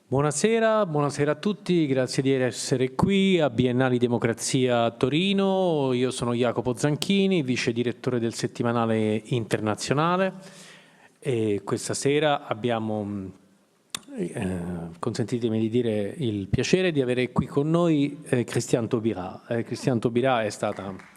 Buonasera, buonasera a tutti, grazie di essere qui a Biennali Democrazia a Torino. Io sono Jacopo Zanchini, vice direttore del settimanale internazionale e questa sera abbiamo, consentitemi di dire, il piacere di avere qui con noi Christiane Taubira. Christiane Taubira è stata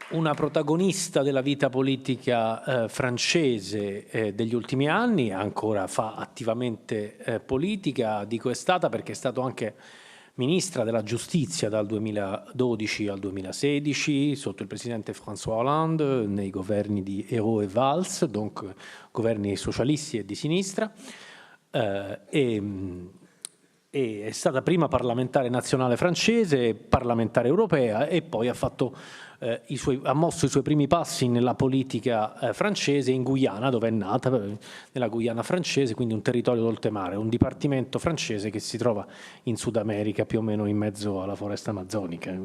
una protagonista della vita politica francese degli ultimi anni, ancora fa attivamente politica, dico è stata perché è stato anche ministra della giustizia dal 2012 al 2016 sotto il presidente François Hollande nei governi di Ayrault e Valls, donc governi socialisti e di sinistra, e è stata prima parlamentare nazionale francese, parlamentare europea e poi ha mosso i suoi primi passi nella politica francese in Guyana, dove è nata, nella Guyana francese, quindi un territorio d'oltremare, un dipartimento francese che si trova in Sud America, più o meno in mezzo alla foresta amazzonica.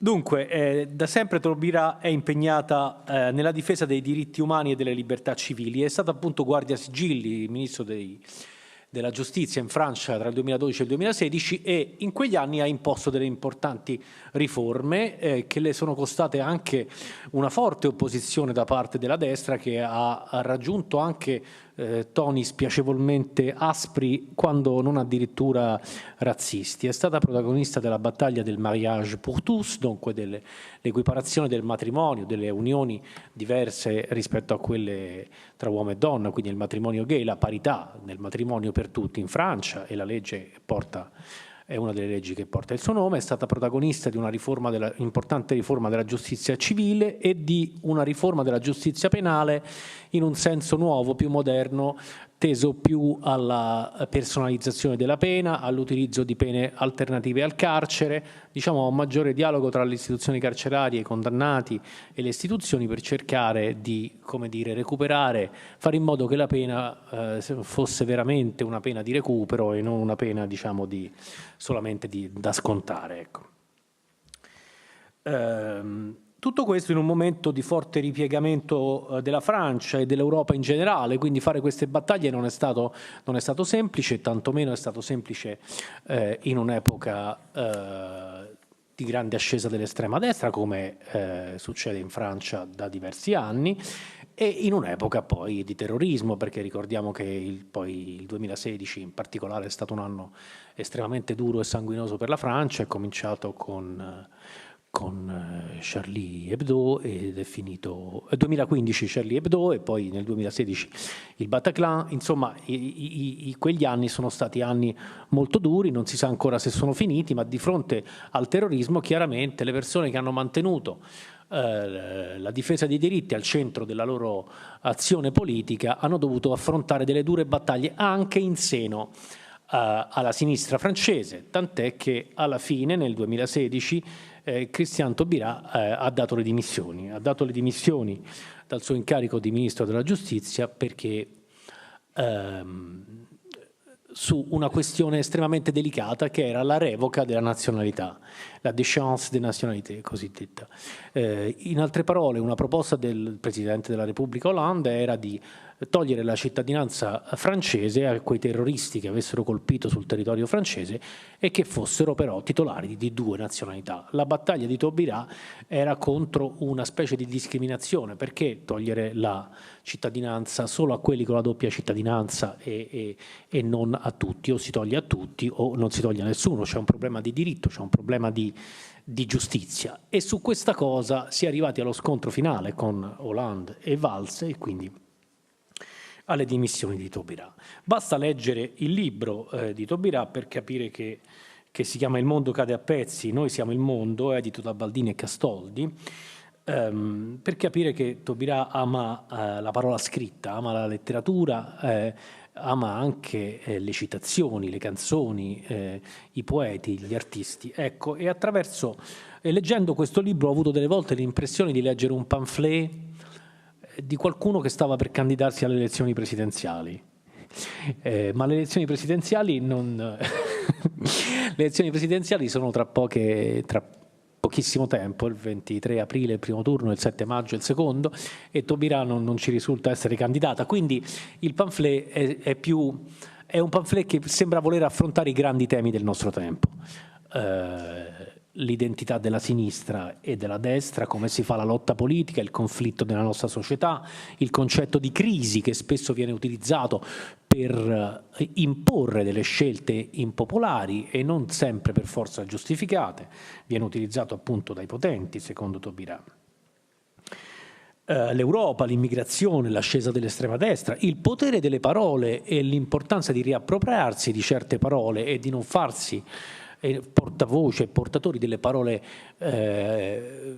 Dunque, da sempre Taubira è impegnata nella difesa dei diritti umani e delle libertà civili. È stata appunto guardia sigilli, ministro della giustizia in Francia tra il 2012 e il 2016 e in quegli anni ha imposto delle importanti riforme che le sono costate anche una forte opposizione da parte della destra, che ha raggiunto anche toni spiacevolmente aspri, quando non addirittura razzisti. È stata protagonista della battaglia del mariage pour tous, dunque dell'equiparazione del matrimonio, delle unioni diverse rispetto a quelle tra uomo e donna, quindi il matrimonio gay, la parità nel matrimonio per tutti in Francia, e la legge è una delle leggi che porta il suo nome. È stata protagonista di una importante riforma della giustizia civile e di una riforma della giustizia penale in un senso nuovo, più moderno, teso più alla personalizzazione della pena, all'utilizzo di pene alternative al carcere, diciamo a un maggiore dialogo tra le istituzioni carcerarie, i condannati e le istituzioni, per cercare di, come dire, recuperare, fare in modo che la pena fosse veramente una pena di recupero e non una pena, diciamo, solamente da scontare. Ecco. Tutto questo in un momento di forte ripiegamento della Francia e dell'Europa in generale, quindi fare queste battaglie non è stato semplice, tantomeno è stato semplice in un'epoca di grande ascesa dell'estrema destra, come succede in Francia da diversi anni, e in un'epoca poi di terrorismo, perché ricordiamo che poi il 2016 in particolare è stato un anno estremamente duro e sanguinoso per la Francia. È cominciato con Charlie Hebdo ed è finito nel 2015 Charlie Hebdo e poi nel 2016 il Bataclan. Insomma, quegli anni sono stati anni molto duri, non si sa ancora se sono finiti, ma di fronte al terrorismo chiaramente le persone che hanno mantenuto la difesa dei diritti al centro della loro azione politica hanno dovuto affrontare delle dure battaglie anche in seno alla sinistra francese, tant'è che alla fine, nel 2016, Christiane Taubira ha dato le dimissioni. Ha dato le dimissioni dal suo incarico di ministro della giustizia perché su una questione estremamente delicata, che era la revoca della nazionalità, la déchéance de nationalité cosiddetta. In altre parole, una proposta del Presidente della Repubblica Hollande era di togliere la cittadinanza francese a quei terroristi che avessero colpito sul territorio francese e che fossero però titolari di due nazionalità. La battaglia di Taubira era contro una specie di discriminazione, perché togliere la cittadinanza solo a quelli con la doppia cittadinanza e non a tutti, o si toglie a tutti o non si toglie a nessuno. C'è un problema di diritto, c'è un problema di giustizia, e su questa cosa si è arrivati allo scontro finale con Hollande e Valls e quindi alle dimissioni di Taubira. Basta leggere il libro di Taubira per capire che si chiama Il mondo cade a pezzi, noi siamo il mondo, edito da Baldini e Castoldi, per capire che Taubira ama la parola scritta, ama la letteratura, ama anche le citazioni, le canzoni, i poeti, gli artisti. Ecco, e leggendo questo libro ho avuto delle volte l'impressione di leggere un pamphlet di qualcuno che stava per candidarsi alle elezioni presidenziali. Ma le elezioni presidenziali non... le elezioni presidenziali sono tra pochissimo tempo, il 23 aprile il primo turno, il 7 maggio il secondo, e Taubira non ci risulta essere candidata, quindi il pamphlet è un pamphlet che sembra voler affrontare i grandi temi del nostro tempo. L'identità della sinistra e della destra, come si fa la lotta politica, il conflitto nella nostra società, il concetto di crisi che spesso viene utilizzato per imporre delle scelte impopolari e non sempre per forza giustificate, viene utilizzato appunto dai potenti, secondo Taubira. L'Europa, l'immigrazione, l'ascesa dell'estrema destra, il potere delle parole e l'importanza di riappropriarsi di certe parole e di non farsi portavoce, portatori delle parole,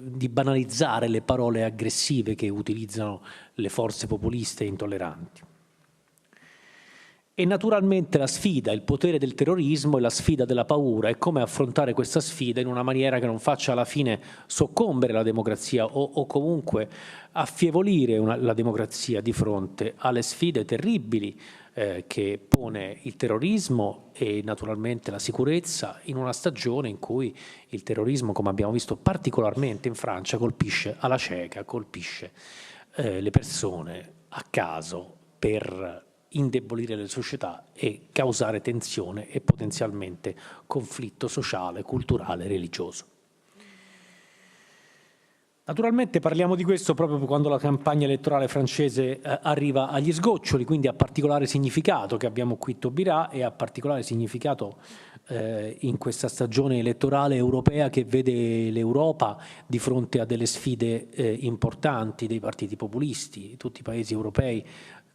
di banalizzare le parole aggressive che utilizzano le forze populiste e intolleranti. E naturalmente la sfida, il potere del terrorismo e la sfida della paura, e come affrontare questa sfida in una maniera che non faccia alla fine soccombere la democrazia o comunque affievolire la democrazia di fronte alle sfide terribili che pone il terrorismo e naturalmente la sicurezza in una stagione in cui il terrorismo, come abbiamo visto particolarmente in Francia, colpisce alla cieca, colpisce le persone a caso per indebolire le società e causare tensione e potenzialmente conflitto sociale, culturale e religioso. Naturalmente parliamo di questo proprio quando la campagna elettorale francese arriva agli sgoccioli, quindi ha particolare significato che abbiamo qui Taubira e ha particolare significato in questa stagione elettorale europea che vede l'Europa di fronte a delle sfide importanti dei partiti populisti. Tutti i paesi europei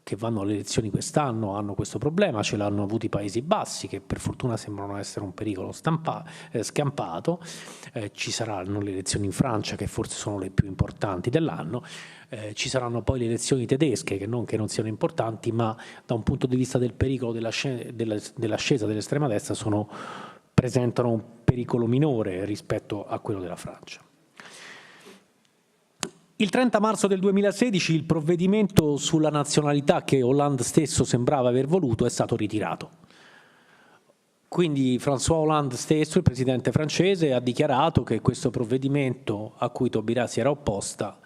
che vanno alle elezioni quest'anno hanno questo problema, ce l'hanno avuto i Paesi Bassi, che per fortuna sembrano essere un pericolo scampato, ci saranno le elezioni in Francia, che forse sono le più importanti dell'anno, ci saranno poi le elezioni tedesche, che non siano importanti, ma da un punto di vista del pericolo dell'ascesa dell'estrema destra presentano un pericolo minore rispetto a quello della Francia. Il 30 marzo del 2016 il provvedimento sulla nazionalità che Hollande stesso sembrava aver voluto è stato ritirato. Quindi François Hollande stesso, il presidente francese, ha dichiarato che questo provvedimento a cui Taubira si era opposta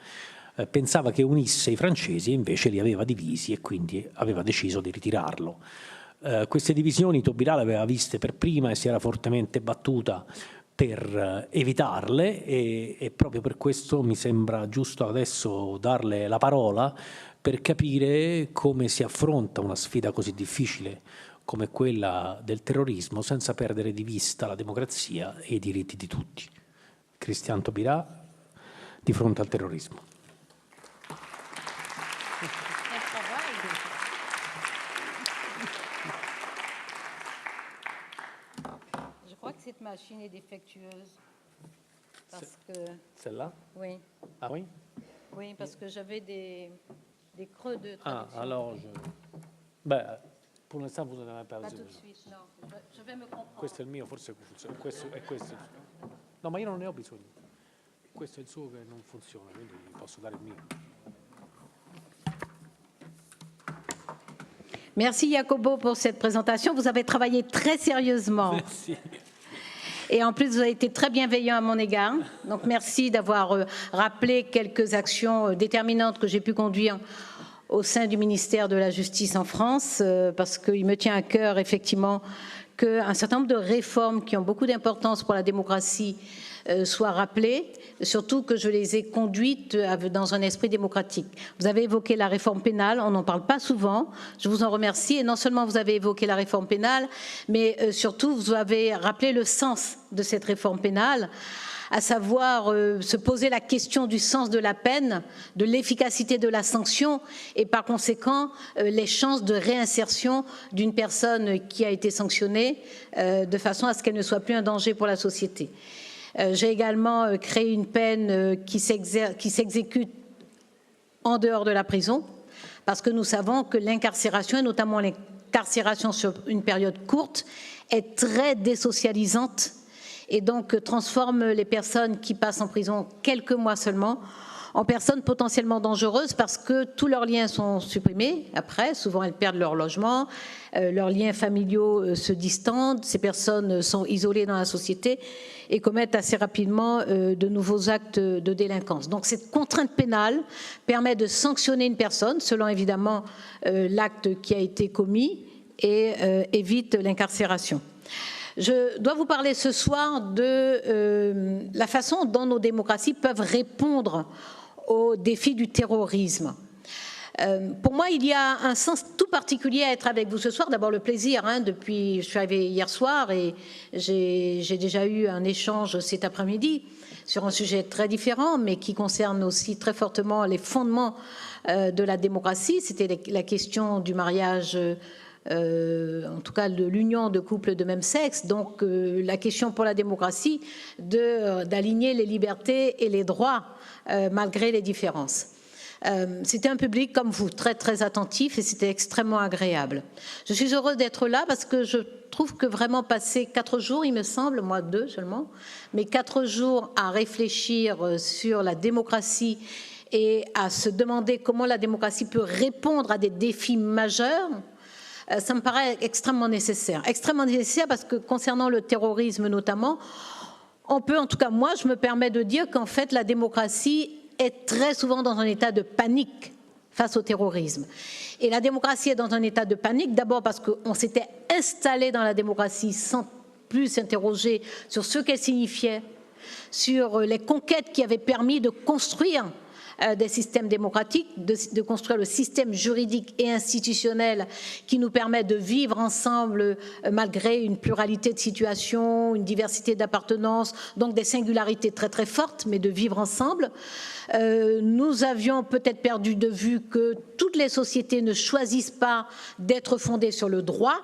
pensava che unisse i francesi e invece li aveva divisi e quindi aveva deciso di ritirarlo. Queste divisioni Taubira le aveva viste per prima e si era fortemente battuta per evitarle e proprio per questo mi sembra giusto adesso darle la parola per capire come si affronta una sfida così difficile come quella del terrorismo senza perdere di vista la democrazia e i diritti di tutti. Christian Taubira di fronte al terrorismo. Cette machine est défectueuse parce que... Celle-là? Oui. Ah oui? Oui, parce que j'avais des creux de traduction. Ah, alors pour l'instant vous n'en avez pas besoin. Pas tout de suite, no. Je vais me comprendre. Questo è il mio, forse questo è questo. No, ma io non ne ho bisogno. Questo è il suo che non funziona, quindi posso dare il mio. Merci Jacobo pour cette présentation. Vous avez travaillé très sérieusement. Merci. Et en plus, vous avez été très bienveillant à mon égard. Donc, merci d'avoir rappelé quelques actions déterminantes que j'ai pu conduire au sein du ministère de la Justice en France, parce qu'il me tient à cœur, effectivement, qu'un certain nombre de réformes qui ont beaucoup d'importance pour la démocratie soient rappelées, surtout que je les ai conduites dans un esprit démocratique. Vous avez évoqué la réforme pénale, on n'en parle pas souvent, je vous en remercie, et non seulement vous avez évoqué la réforme pénale, mais surtout vous avez rappelé le sens de cette réforme pénale, à savoir se poser la question du sens de la peine, de l'efficacité de la sanction et par conséquent les chances de réinsertion d'une personne qui a été sanctionnée de façon à ce qu'elle ne soit plus un danger pour la société. J'ai également créé une peine qui s'exécute en dehors de la prison, parce que nous savons que l'incarcération, et notamment l'incarcération sur une période courte, est très désocialisante et donc transforme les personnes qui passent en prison quelques mois seulement en personnes potentiellement dangereuses parce que tous leurs liens sont supprimés. Après, souvent elles perdent leur logement, leurs liens familiaux se distendent, ces personnes sont isolées dans la société et commettent assez rapidement de nouveaux actes de délinquance. Donc cette contrainte pénale permet de sanctionner une personne selon évidemment l'acte qui a été commis et évite l'incarcération. Je dois vous parler ce soir de la façon dont nos démocraties peuvent répondre aux défis du terrorisme. Pour moi, il y a un sens tout particulier à être avec vous ce soir. D'abord, le plaisir. Je suis arrivée hier soir et j'ai déjà eu un échange cet après-midi sur un sujet très différent, mais qui concerne aussi très fortement les fondements de la démocratie. C'était la question du mariage, en tout cas de l'union de couples de même sexe. Donc, la question pour la démocratie d'aligner les libertés et les droits malgré les différences. C'était un public comme vous, très très attentif et c'était extrêmement agréable. Je suis heureuse d'être là parce que je trouve que vraiment passer 4 jours, il me semble, moi 2 seulement, mais 4 jours à réfléchir sur la démocratie et à se demander comment la démocratie peut répondre à des défis majeurs, ça me paraît extrêmement nécessaire. Extrêmement nécessaire parce que concernant le terrorisme notamment, on peut, en tout cas moi, je me permets de dire qu'en fait la démocratie est très souvent dans un état de panique face au terrorisme. Et la démocratie est dans un état de panique, d'abord parce qu'on s'était installé dans la démocratie sans plus s'interroger sur ce qu'elle signifiait, sur les conquêtes qui avaient permis de construire des systèmes démocratiques, de construire le système juridique et institutionnel qui nous permet de vivre ensemble malgré une pluralité de situations, une diversité d'appartenances, donc des singularités très très fortes, mais de vivre ensemble. Nous avions peut-être perdu de vue que toutes les sociétés ne choisissent pas d'être fondées sur le droit.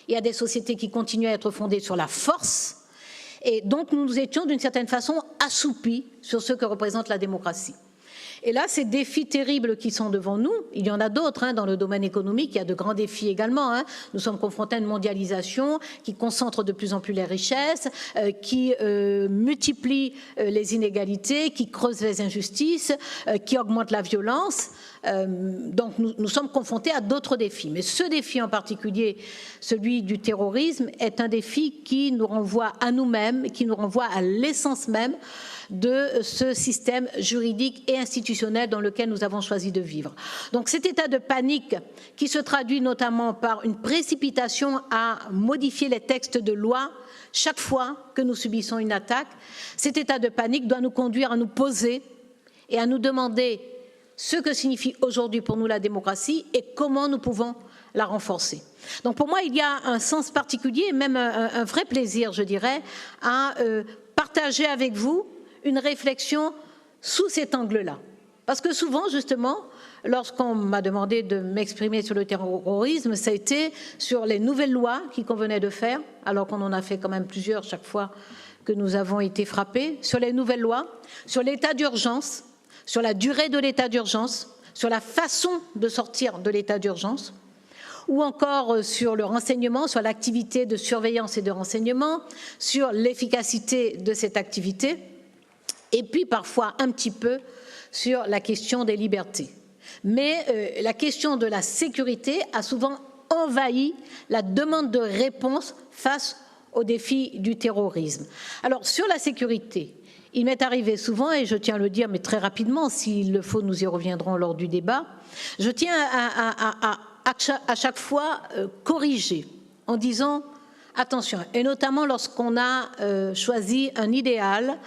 Il y a des sociétés qui continuent à être fondées sur la force. Et donc nous étions d'une certaine façon assoupis sur ce que représente la démocratie. Et là, ces défis terribles qui sont devant nous, il y en a d'autres dans le domaine économique, il y a de grands défis également. Nous sommes confrontés à une mondialisation qui concentre de plus en plus les richesses, qui multiplie les inégalités, qui creuse les injustices, qui augmente la violence. Donc nous sommes confrontés à d'autres défis. Mais ce défi en particulier, celui du terrorisme, est un défi qui nous renvoie à nous-mêmes, qui nous renvoie à l'essence même de ce système juridique et institutionnel dans lequel nous avons choisi de vivre. Donc cet état de panique qui se traduit notamment par une précipitation à modifier les textes de loi chaque fois que nous subissons une attaque, cet état de panique doit nous conduire à nous poser et à nous demander ce que signifie aujourd'hui pour nous la démocratie et comment nous pouvons la renforcer. Donc pour moi, il y a un sens particulier, même un vrai plaisir, je dirais, à partager avec vous une réflexion sous cet angle-là. Parce que souvent, justement, lorsqu'on m'a demandé de m'exprimer sur le terrorisme, ça a été sur les nouvelles lois qu'il convenait de faire, alors qu'on en a fait quand même plusieurs chaque fois que nous avons été frappés, sur les nouvelles lois, sur l'état d'urgence, sur la durée de l'état d'urgence, sur la façon de sortir de l'état d'urgence, ou encore sur le renseignement, sur l'activité de surveillance et de renseignement, sur l'efficacité de cette activité, et puis parfois un petit peu sur la question des libertés. Mais la question de la sécurité a souvent envahi la demande de réponse face aux défis du terrorisme. Alors sur la sécurité, il m'est arrivé souvent, et je tiens à le dire, mais très rapidement, s'il le faut, nous y reviendrons lors du débat, je tiens à chaque fois corriger en disant attention, et notamment lorsqu'on a choisi un idéal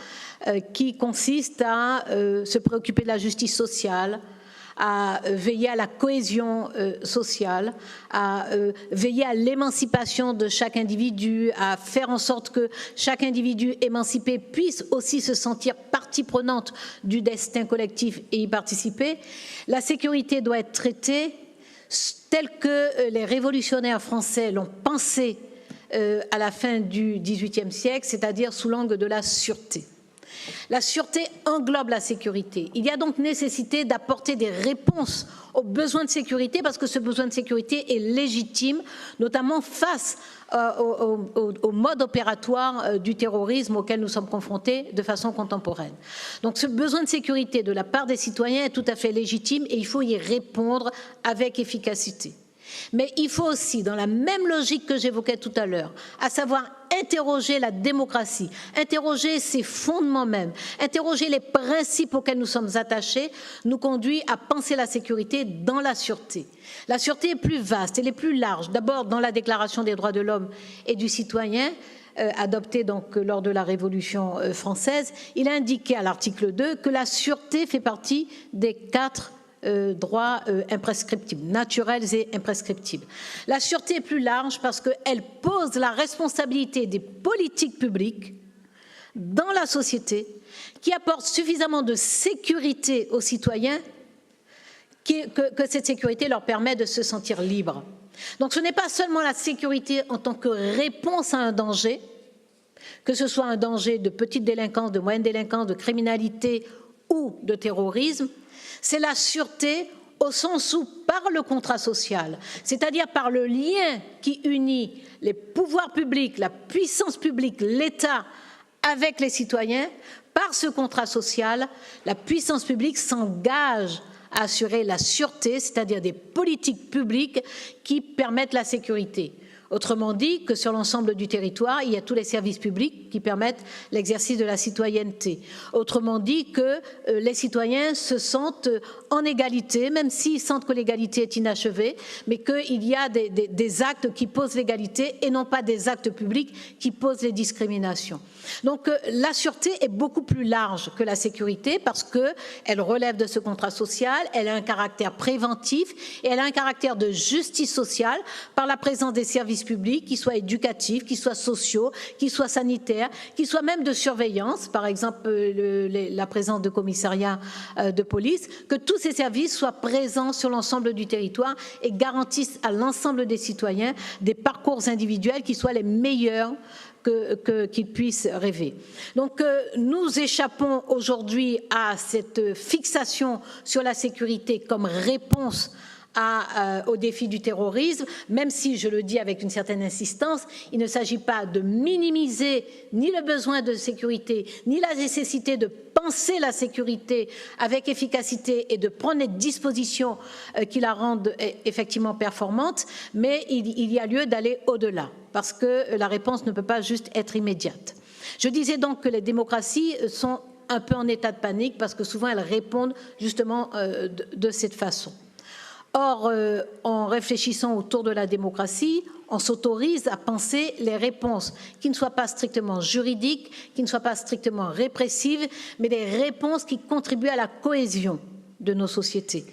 qui consiste à se préoccuper de la justice sociale, à veiller à la cohésion sociale, à veiller à l'émancipation de chaque individu, à faire en sorte que chaque individu émancipé puisse aussi se sentir partie prenante du destin collectif et y participer. La sécurité doit être traitée telle que les révolutionnaires français l'ont pensée à la fin du XVIIIe siècle, c'est-à-dire sous l'angle de la sûreté. La sûreté englobe la sécurité. Il y a donc nécessité d'apporter des réponses aux besoins de sécurité parce que ce besoin de sécurité est légitime, notamment face au mode opératoire du terrorisme auquel nous sommes confrontés de façon contemporaine. Donc ce besoin de sécurité de la part des citoyens est tout à fait légitime et il faut y répondre avec efficacité. Mais il faut aussi, dans la même logique que j'évoquais tout à l'heure, à savoir interroger la démocratie, interroger ses fondements même, interroger les principes auxquels nous sommes attachés, nous conduit à penser la sécurité dans la sûreté. La sûreté est plus vaste, elle est plus large. D'abord, dans la Déclaration des droits de l'homme et du citoyen, adoptée donc lors de la Révolution française, il a indiqué à l'article 2 que la sûreté fait partie des 4 droits imprescriptibles, naturels et imprescriptibles. La sûreté est plus large parce qu'elle pose la responsabilité des politiques publiques dans la société qui apportent suffisamment de sécurité aux citoyens que cette sécurité leur permet de se sentir libres. Donc ce n'est pas seulement la sécurité en tant que réponse à un danger, que ce soit un danger de petite délinquance, de moyenne délinquance, de criminalité ou de terrorisme, c'est la sûreté au sens où, par le contrat social, c'est-à-dire par le lien qui unit les pouvoirs publics, la puissance publique, l'État avec les citoyens, par ce contrat social, la puissance publique s'engage à assurer la sûreté, c'est-à-dire des politiques publiques qui permettent la sécurité. Autrement dit, que sur l'ensemble du territoire, il y a tous les services publics qui permettent l'exercice de la citoyenneté. Autrement dit, que les citoyens se sentent en égalité, même s'ils sentent que l'égalité est inachevée, mais qu'il y a des actes qui posent l'égalité et non pas des actes publics qui posent les discriminations. Donc la sûreté est beaucoup plus large que la sécurité parce qu'elle relève de ce contrat social, elle a un caractère préventif et elle a un caractère de justice sociale par la présence des services publics, qu'ils soient éducatifs, qu'ils soient sociaux, qu'ils soient sanitaires, qu'ils soient même de surveillance, par exemple la présence de commissariats de police, que tous ces services soient présents sur l'ensemble du territoire et garantissent à l'ensemble des citoyens des parcours individuels qui soient les meilleurs qu'ils puissent rêver. Donc nous échappons aujourd'hui à cette fixation sur la sécurité comme réponse au défi du terrorisme, même si, je le dis avec une certaine insistance, il ne s'agit pas de minimiser ni le besoin de sécurité, ni la nécessité de penser la sécurité avec efficacité et de prendre les dispositions qui la rendent effectivement performante, mais il y a lieu d'aller au-delà, parce que la réponse ne peut pas juste être immédiate. Je disais donc que les démocraties sont un peu en état de panique, parce que souvent elles répondent justement de cette façon. Or, en réfléchissant autour de la démocratie, on s'autorise à penser les réponses qui ne soient pas strictement juridiques, qui ne soient pas strictement répressives, mais des réponses qui contribuent à la cohésion de nos sociétés.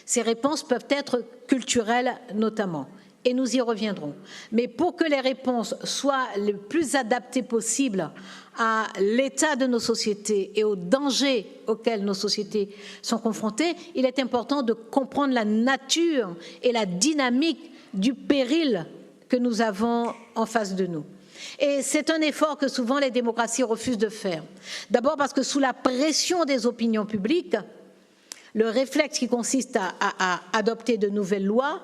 Ces réponses peuvent être culturelles notamment, et nous y reviendrons. Mais pour que les réponses soient le plus adaptées possible à l'état de nos sociétés et aux dangers auxquels nos sociétés sont confrontées, il est important de comprendre la nature et la dynamique du péril que nous avons en face de nous. Et c'est un effort que souvent les démocraties refusent de faire. D'abord parce que sous la pression des opinions publiques, le réflexe qui consiste à adopter de nouvelles lois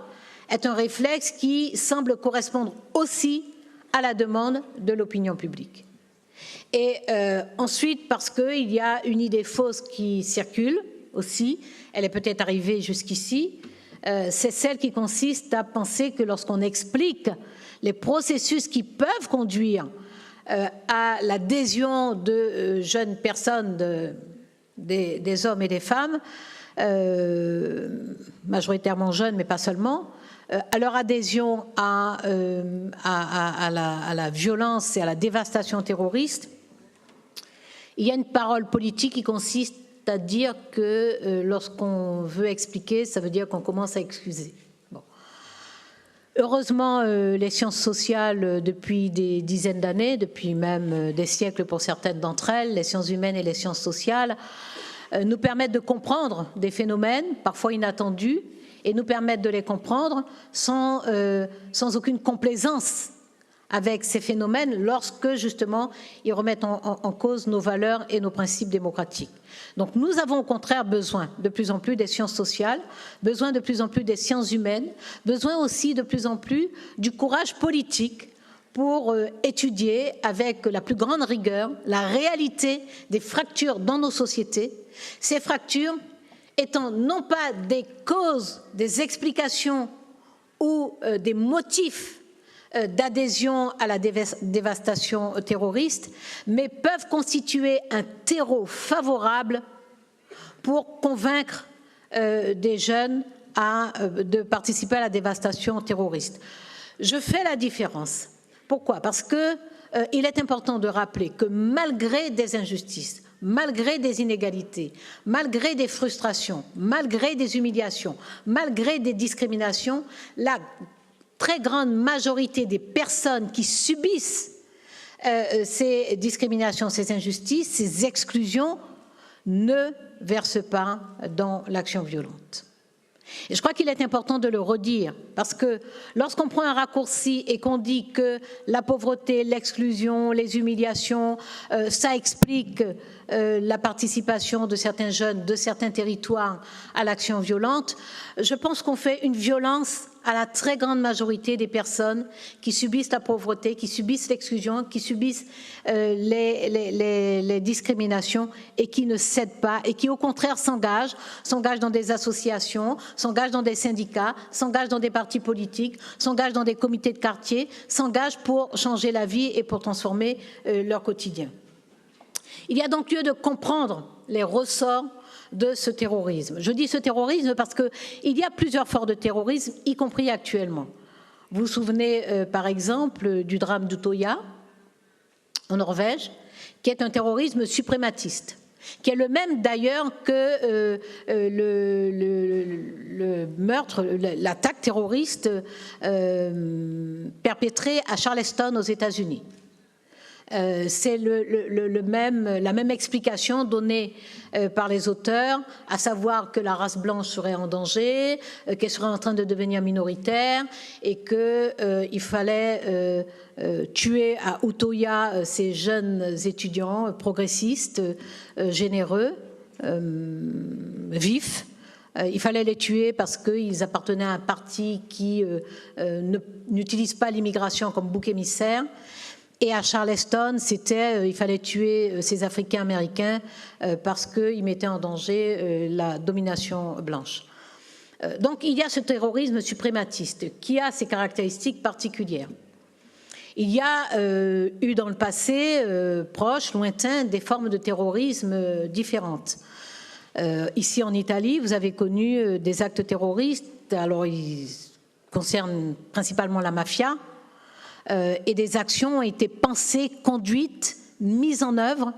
est un réflexe qui semble correspondre aussi à la demande de l'opinion publique. Et ensuite, parce qu'il y a une idée fausse qui circule aussi, elle est peut-être arrivée jusqu'ici, c'est celle qui consiste à penser que lorsqu'on explique les processus qui peuvent conduire à l'adhésion de jeunes personnes, des hommes et des femmes, majoritairement jeunes mais pas seulement, à leur adhésion à la violence et à la dévastation terroriste, il y a une parole politique qui consiste à dire que lorsqu'on veut expliquer, ça veut dire qu'on commence à excuser. Bon. Heureusement, les sciences sociales, depuis des dizaines d'années, depuis même des siècles pour certaines d'entre elles, les sciences humaines et les sciences sociales, nous permettent de comprendre des phénomènes, parfois inattendus, et nous permettent de les comprendre sans aucune complaisance avec ces phénomènes lorsque, justement, ils remettent en cause nos valeurs et nos principes démocratiques. Donc nous avons au contraire besoin de plus en plus des sciences sociales, besoin de plus en plus des sciences humaines, besoin aussi de plus en plus du courage politique pour étudier avec la plus grande rigueur la réalité des fractures dans nos sociétés, ces fractures étant non pas des causes, des explications ou des motifs d'adhésion à la dévastation terroriste, mais peuvent constituer un terreau favorable pour convaincre des jeunes de participer à la dévastation terroriste. Je fais la différence. Pourquoi? Parce qu'il est important de rappeler que malgré des injustices, malgré des inégalités, malgré des frustrations, malgré des humiliations, malgré des discriminations, la très grande majorité des personnes qui subissent ces discriminations, ces injustices, ces exclusions, ne versent pas dans l'action violente. Et je crois qu'il est important de le redire, parce que lorsqu'on prend un raccourci et qu'on dit que la pauvreté, l'exclusion, les humiliations, ça explique la participation de certains jeunes, de certains territoires à l'action violente, je pense qu'on fait une violence à la très grande majorité des personnes qui subissent la pauvreté, qui subissent l'exclusion, qui subissent les discriminations et qui ne cèdent pas et qui au contraire s'engagent dans des associations, s'engagent dans des syndicats, s'engagent dans des partis politiques, s'engagent dans des comités de quartier, s'engagent pour changer la vie et pour transformer leur quotidien. Il y a donc lieu de comprendre les ressorts de ce terrorisme. Je dis ce terrorisme parce qu'il y a plusieurs formes de terrorisme, y compris actuellement. Vous vous souvenez par exemple du drame d'Utøya en Norvège, qui est un terrorisme suprématiste, qui est le même d'ailleurs que le meurtre, l'attaque terroriste perpétrée à Charleston aux États-Unis. C'est la même explication donnée par les auteurs, à savoir que la race blanche serait en danger, qu'elle serait en train de devenir minoritaire et qu'il fallait tuer à Utøya ces jeunes étudiants progressistes, généreux, vifs. Il fallait les tuer parce qu'ils appartenaient à un parti qui n'utilise pas l'immigration comme bouc émissaire. Et à Charleston, il fallait tuer ces Africains américains parce qu'ils mettaient en danger la domination blanche. Donc il y a ce terrorisme suprématiste qui a ses caractéristiques particulières. Il y a eu dans le passé, proche, lointain, des formes de terrorisme différentes. Ici en Italie, vous avez connu des actes terroristes, alors ils concernent principalement la mafia, et des actions ont été pensées, conduites, mises en œuvre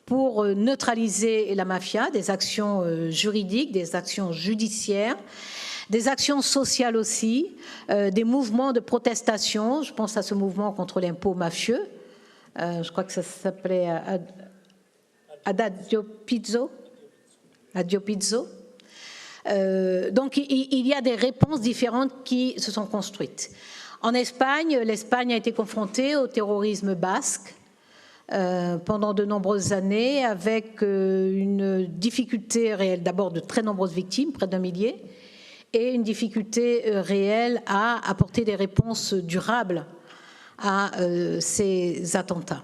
pour neutraliser la mafia, des actions juridiques, des actions judiciaires, des actions sociales aussi, des mouvements de protestation. Je pense à ce mouvement contre l'impôt mafieux. Je crois que ça s'appelait Adagio Pizzo. Donc il y a des réponses différentes qui se sont construites. En Espagne, l'Espagne a été confrontée au terrorisme basque pendant de nombreuses années avec une difficulté réelle, d'abord de très nombreuses victimes, près d'1 millier, et une difficulté réelle à apporter des réponses durables à ces attentats.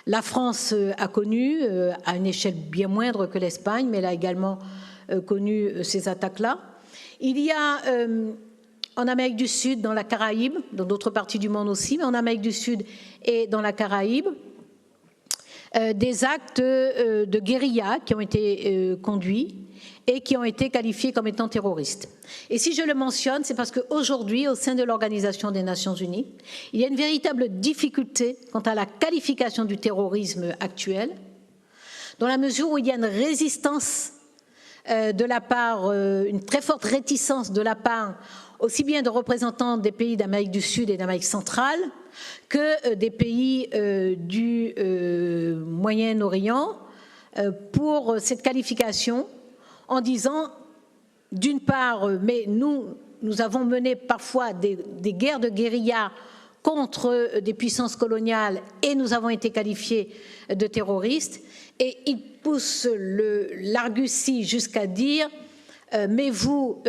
La France a connu, à une échelle bien moindre que l'Espagne, mais elle a également connu ces attaques-là. Il y a en Amérique du Sud, dans la Caraïbe, dans d'autres parties du monde aussi, mais en Amérique du Sud et dans la Caraïbe, des actes de guérilla qui ont été conduits et qui ont été qualifiés comme étant terroristes. Et si je le mentionne, c'est parce qu'aujourd'hui, au sein de l'Organisation des Nations Unies, il y a une véritable difficulté quant à la qualification du terrorisme actuel, dans la mesure où il y a une résistance de la part, une très forte réticence de la part aussi bien de représentants des pays d'Amérique du Sud et d'Amérique centrale que des pays du Moyen-Orient pour cette qualification en disant, d'une part, mais nous avons mené parfois des guerres de guérilla contre des puissances coloniales et nous avons été qualifiés de terroristes. Et il pousse l'argussie jusqu'à dire mais vous,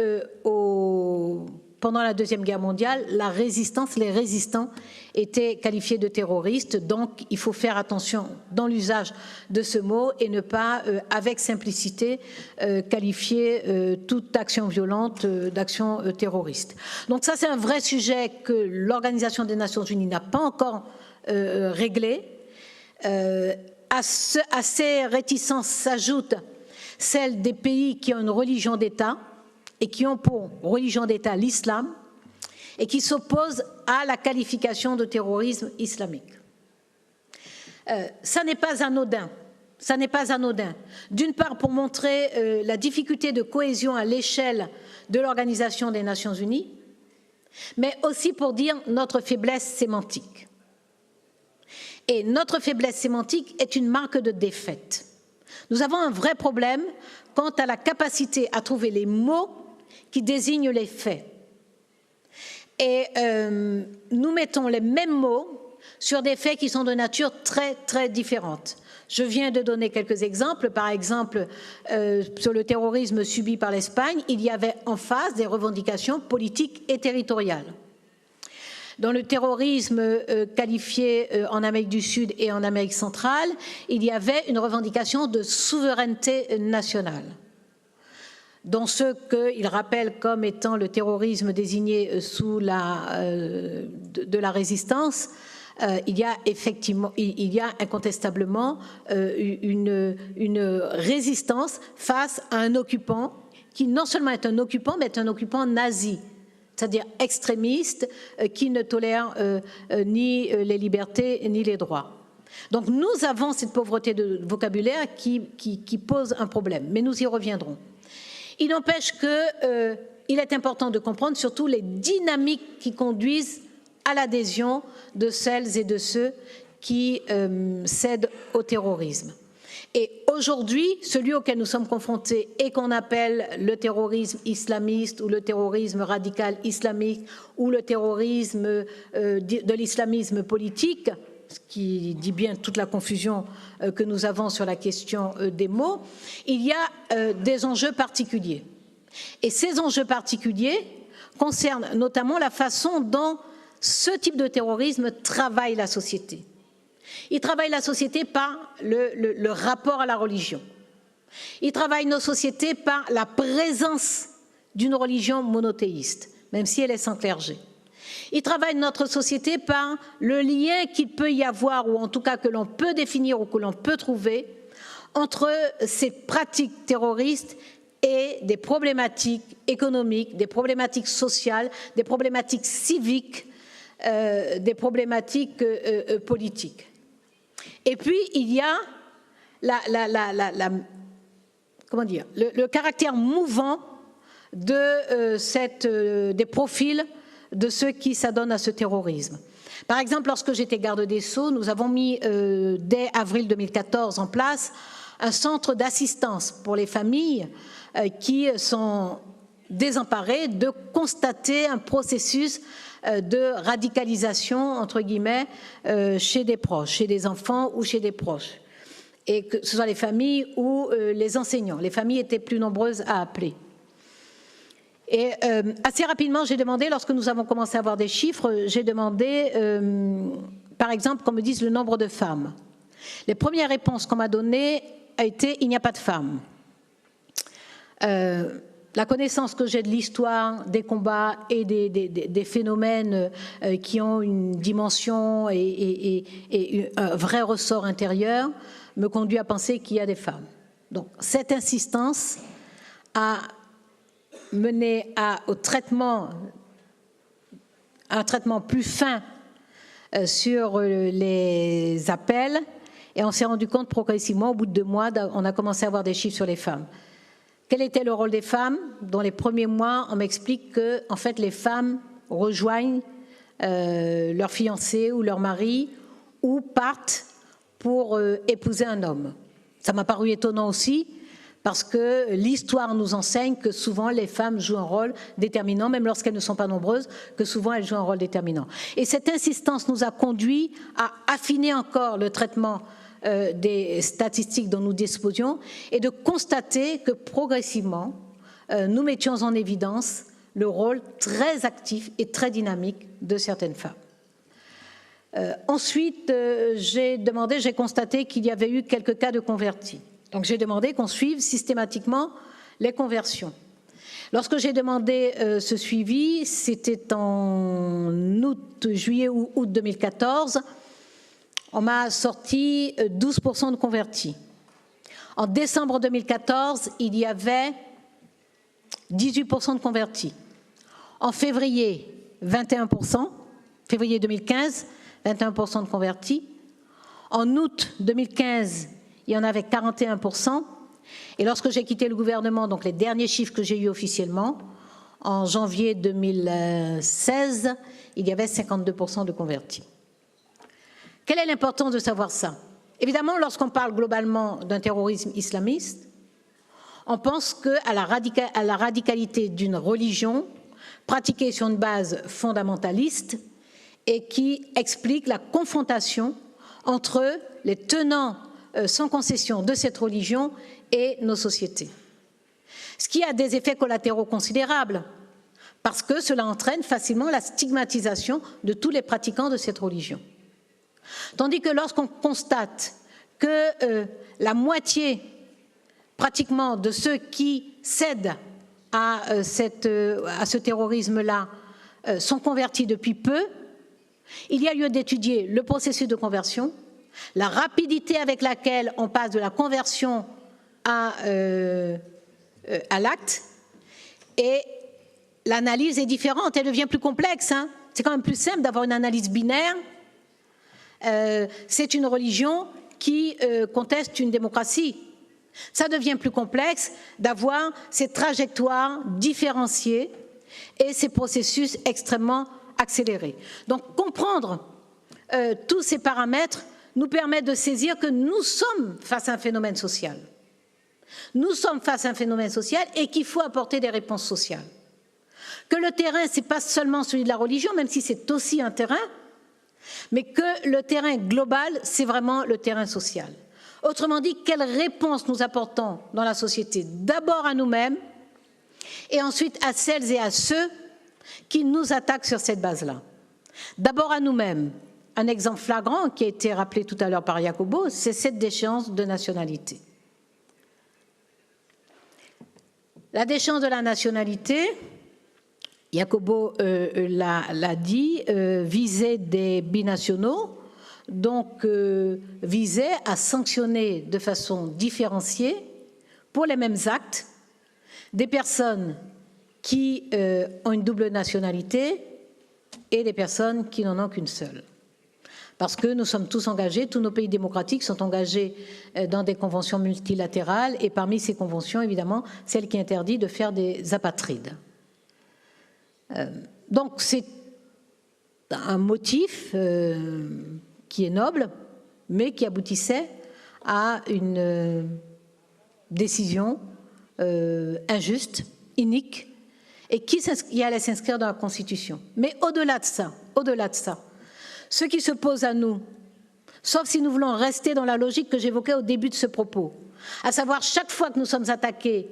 pendant la Deuxième Guerre mondiale, la résistance, les résistants étaient qualifiés de terroristes, donc il faut faire attention dans l'usage de ce mot et ne pas, avec simplicité, qualifier toute action violente d'action terroriste. Donc ça, c'est un vrai sujet que l'Organisation des Nations Unies n'a pas encore réglé. À ces réticences s'ajoute celle des pays qui ont une religion d'État et qui ont pour religion d'État l'islam et qui s'opposent à la qualification de terrorisme islamique. Ça n'est pas anodin. Ça n'est pas anodin. D'une part, pour montrer la difficulté de cohésion à l'échelle de l'Organisation des Nations Unies, mais aussi pour dire notre faiblesse sémantique. Et notre faiblesse sémantique est une marque de défaite. Nous avons un vrai problème quant à la capacité à trouver les mots qui désignent les faits. Et nous mettons les mêmes mots sur des faits qui sont de nature très, très différente. Je viens de donner quelques exemples. Par exemple, sur le terrorisme subi par l'Espagne, il y avait en face des revendications politiques et territoriales. Dans le terrorisme qualifié en Amérique du Sud et en Amérique centrale, il y avait une revendication de souveraineté nationale. Dans ce qu'il rappelle comme étant le terrorisme désigné sous de la résistance, il y a effectivement, il y a incontestablement une résistance face à un occupant qui non seulement est un occupant, mais est un occupant nazi, c'est-à-dire extrémiste, qui ne tolère ni les libertés ni les droits. Donc nous avons cette pauvreté de vocabulaire qui pose un problème, mais nous y reviendrons. Il n'empêche qu'il est important de comprendre surtout les dynamiques qui conduisent à l'adhésion de celles et de ceux qui cèdent au terrorisme. Et aujourd'hui, celui auquel nous sommes confrontés et qu'on appelle le terrorisme islamiste ou le terrorisme radical islamique ou le terrorisme de l'islamisme politique, ce qui dit bien toute la confusion que nous avons sur la question des mots, il y a des enjeux particuliers. Et ces enjeux particuliers concernent notamment la façon dont ce type de terrorisme travaille la société. Il travaille la société par le rapport à la religion. Il travaille nos sociétés par la présence d'une religion monothéiste, même si elle est sans clergé. Il travaille notre société par le lien qu'il peut y avoir, ou en tout cas que l'on peut définir ou que l'on peut trouver, entre ces pratiques terroristes et des problématiques économiques, des problématiques sociales, des problématiques civiques, des problématiques politiques. Et puis, il y a le caractère mouvant des profils de ceux qui s'adonnent à ce terrorisme. Par exemple, lorsque j'étais garde des Sceaux, nous avons mis dès avril 2014 en place un centre d'assistance pour les familles qui sont désemparées de constater un processus de radicalisation, entre guillemets, chez des proches, chez des enfants ou chez des proches. Et que ce soit les familles ou les enseignants. Les familles étaient plus nombreuses à appeler. Et assez rapidement, j'ai demandé, lorsque nous avons commencé à avoir des chiffres, j'ai demandé, par exemple, qu'on me dise le nombre de femmes. Les premières réponses qu'on m'a données a été « il n'y a pas de femmes ». La connaissance que j'ai de l'histoire, des combats et des phénomènes qui ont une dimension et un vrai ressort intérieur me conduit à penser qu'il y a des femmes. Donc cette insistance a mené à un traitement plus fin sur les appels et on s'est rendu compte progressivement, au bout de 2 mois, on a commencé à avoir des chiffres sur les femmes. Quel était le rôle des femmes? Dans les premiers mois, on m'explique que en fait, les femmes rejoignent leur fiancé ou leur mari ou partent pour épouser un homme. Ça m'a paru étonnant aussi, parce que l'histoire nous enseigne que souvent les femmes jouent un rôle déterminant, même lorsqu'elles ne sont pas nombreuses, que souvent elles jouent un rôle déterminant. Et cette insistance nous a conduit à affiner encore le traitement des statistiques dont nous disposions et de constater que progressivement, nous mettions en évidence le rôle très actif et très dynamique de certaines femmes. Ensuite, j'ai constaté qu'il y avait eu quelques cas de convertis. Donc j'ai demandé qu'on suive systématiquement les conversions. Lorsque j'ai demandé ce suivi, c'était en juillet ou août 2014, on m'a sorti 12% de convertis. En décembre 2014, il y avait 18% de convertis. En février, 21%. Février 2015, 21% de convertis. En août 2015, il y en avait 41%. Et lorsque j'ai quitté le gouvernement, donc les derniers chiffres que j'ai eus officiellement, en janvier 2016, il y avait 52% de convertis. Quelle est l'importance de savoir ça? Évidemment, lorsqu'on parle globalement d'un terrorisme islamiste, on pense qu'à la radicalité d'une religion pratiquée sur une base fondamentaliste et qui explique la confrontation entre les tenants sans concession de cette religion et nos sociétés. Ce qui a des effets collatéraux considérables, parce que cela entraîne facilement la stigmatisation de tous les pratiquants de cette religion. Tandis que lorsqu'on constate que la moitié pratiquement de ceux qui cèdent à ce terrorisme-là sont convertis depuis peu, il y a lieu d'étudier le processus de conversion, la rapidité avec laquelle on passe de la conversion à l'acte, et l'analyse est différente, elle devient plus complexe. Hein. C'est quand même plus simple d'avoir une analyse binaire. C'est une religion qui conteste une démocratie. Ça devient plus complexe d'avoir ces trajectoires différenciées et ces processus extrêmement accélérés. Donc comprendre tous ces paramètres nous permet de saisir que nous sommes face à un phénomène social. Nous sommes face à un phénomène social et qu'il faut apporter des réponses sociales. Que le terrain, ce n'est pas seulement celui de la religion, même si c'est aussi un terrain, mais que le terrain global, c'est vraiment le terrain social. Autrement dit, quelles réponses nous apportons dans la société? D'abord à nous-mêmes et ensuite à celles et à ceux qui nous attaquent sur cette base-là. D'abord à nous-mêmes. Un exemple flagrant qui a été rappelé tout à l'heure par Jacobo, c'est cette déchéance de nationalité. La déchéance de la nationalité, Jacobo l'a dit, visait des binationaux, donc visait à sanctionner de façon différenciée, pour les mêmes actes, des personnes qui ont une double nationalité et des personnes qui n'en ont qu'une seule. Parce que nous sommes tous engagés, tous nos pays démocratiques sont engagés dans des conventions multilatérales, et parmi ces conventions, évidemment, celle qui interdit de faire des apatrides. Donc c'est un motif qui est noble, mais qui aboutissait à une décision injuste, inique, et qui allait s'inscrire dans la Constitution. Mais au-delà de ça, ce qui se pose à nous, sauf si nous voulons rester dans la logique que j'évoquais au début de ce propos, à savoir chaque fois que nous sommes attaqués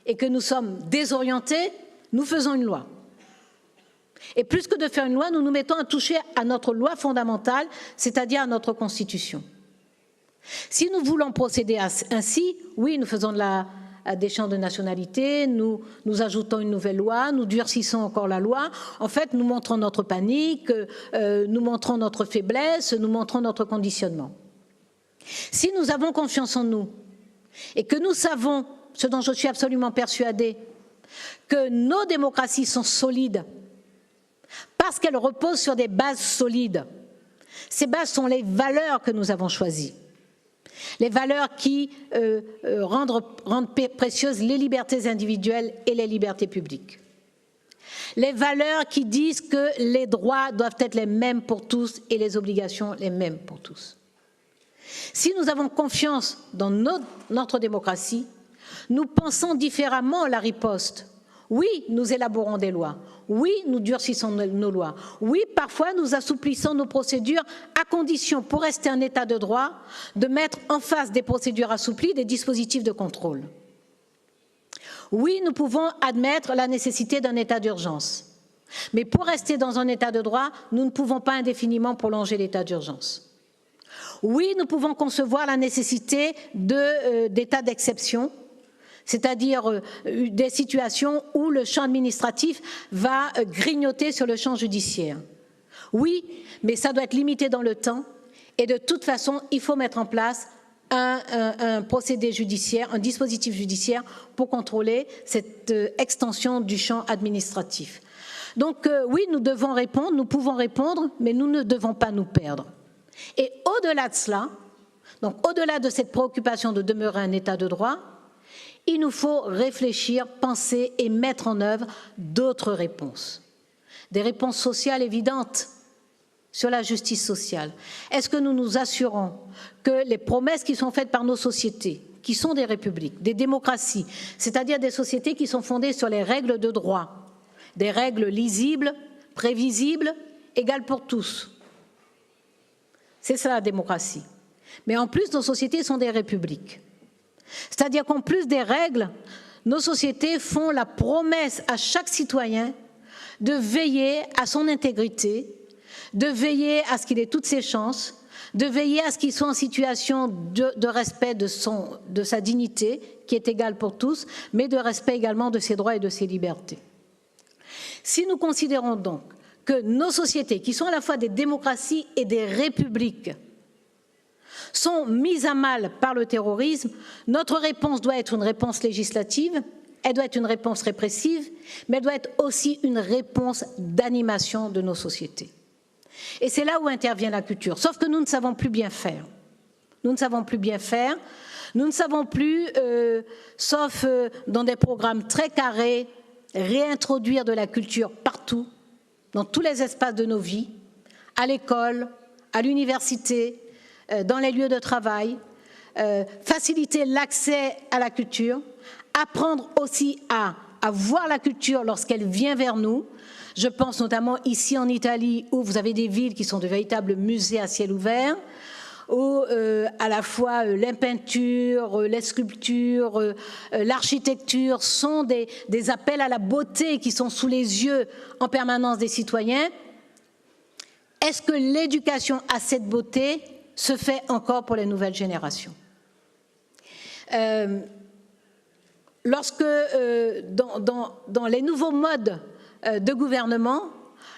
et que nous sommes désorientés, nous faisons une loi. Et plus que de faire une loi, nous nous mettons à toucher à notre loi fondamentale, c'est-à-dire à notre Constitution. Si nous voulons procéder ainsi, oui, nous faisons de la déchéance de nationalité, nous ajoutons une nouvelle loi, nous durcissons encore la loi. En fait, nous montrons notre panique, nous montrons notre faiblesse, nous montrons notre conditionnement. Si nous avons confiance en nous et que nous savons, ce dont je suis absolument persuadée, que nos démocraties sont solides, parce qu'elles reposent sur des bases solides. Ces bases sont les valeurs que nous avons choisies. Les valeurs qui rendent précieuses les libertés individuelles et les libertés publiques. Les valeurs qui disent que les droits doivent être les mêmes pour tous et les obligations les mêmes pour tous. Si nous avons confiance dans notre démocratie, Nous pensons différemment la riposte. Oui, nous élaborons des lois. Oui, nous durcissons nos lois. Oui, parfois nous assouplissons nos procédures à condition, pour rester un état de droit, de mettre en face des procédures assouplies des dispositifs de contrôle. Oui, nous pouvons admettre la nécessité d'un état d'urgence. Mais pour rester dans un état de droit, nous ne pouvons pas indéfiniment prolonger l'état d'urgence. Oui, nous pouvons concevoir la nécessité d'états d'exception, c'est-à-dire des situations où le champ administratif va grignoter sur le champ judiciaire. Oui, mais ça doit être limité dans le temps et de toute façon, il faut mettre en place un procédé judiciaire, un dispositif judiciaire pour contrôler cette extension du champ administratif. Donc oui, nous devons répondre, nous pouvons répondre, mais nous ne devons pas nous perdre. Et au-delà de cela, donc au-delà de cette préoccupation de demeurer un état de droit, il nous faut réfléchir, penser et mettre en œuvre d'autres réponses. Des réponses sociales évidentes sur la justice sociale. Est-ce que nous nous assurons que les promesses qui sont faites par nos sociétés, qui sont des républiques, des démocraties, c'est-à-dire des sociétés qui sont fondées sur les règles de droit, des règles lisibles, prévisibles, égales pour tous. C'est ça la démocratie. Mais en plus, nos sociétés sont des républiques. C'est-à-dire qu'en plus des règles, nos sociétés font la promesse à chaque citoyen de veiller à son intégrité, de veiller à ce qu'il ait toutes ses chances, de veiller à ce qu'il soit en situation de respect de sa dignité, qui est égale pour tous, mais de respect également de ses droits et de ses libertés. Si nous considérons donc que nos sociétés, qui sont à la fois des démocraties et des républiques, sont mises à mal par le terrorisme, notre réponse doit être une réponse législative, elle doit être une réponse répressive, mais elle doit être aussi une réponse d'animation de nos sociétés. Et c'est là où intervient la culture, sauf que nous ne savons plus bien faire. Nous ne savons plus bien faire, nous ne savons plus, sauf dans des programmes très carrés, réintroduire de la culture partout, dans tous les espaces de nos vies, à l'école, à l'université, dans les lieux de travail, faciliter l'accès à la culture, apprendre aussi à voir la culture lorsqu'elle vient vers nous. Je pense notamment ici en Italie, où vous avez des villes qui sont de véritables musées à ciel ouvert, où à la fois les peintures, les sculptures, l'architecture sont des appels à la beauté qui sont sous les yeux en permanence des citoyens. Est-ce que l'éducation à cette beauté se fait encore pour les nouvelles générations? Lorsque dans les nouveaux modes de gouvernement,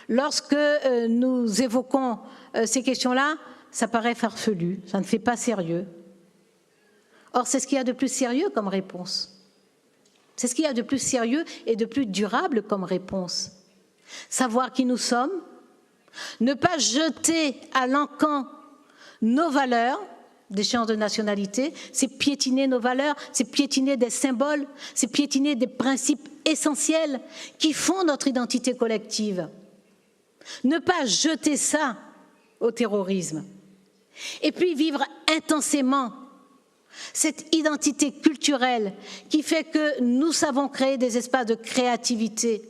lorsque nous évoquons ces questions-là, ça paraît farfelu, ça ne fait pas sérieux. Or, c'est ce qu'il y a de plus sérieux comme réponse. C'est ce qu'il y a de plus sérieux et de plus durable comme réponse. Savoir qui nous sommes, ne pas jeter à l'encan nos valeurs, d'échéance de nationalité, c'est piétiner nos valeurs, c'est piétiner des symboles, c'est piétiner des principes essentiels qui font notre identité collective. Ne pas jeter ça au terrorisme. Et puis vivre intensément cette identité culturelle qui fait que nous savons créer des espaces de créativité.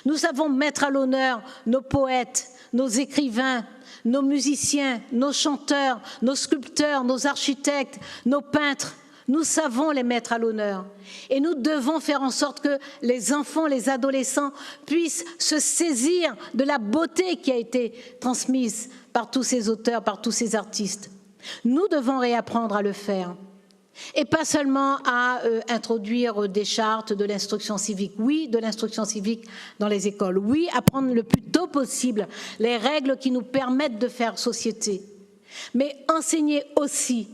Nous savons mettre à l'honneur nos poètes, nos écrivains, nos musiciens, nos chanteurs, nos sculpteurs, nos architectes, nos peintres. Nous savons les mettre à l'honneur. Et nous devons faire en sorte que les enfants, les adolescents puissent se saisir de la beauté qui a été transmise par tous ces auteurs, par tous ces artistes. Nous devons réapprendre à le faire. Et pas seulement à introduire des chartes de l'instruction civique. Oui, de l'instruction civique dans les écoles. Oui, apprendre le plus tôt possible les règles qui nous permettent de faire société. Mais enseigner aussi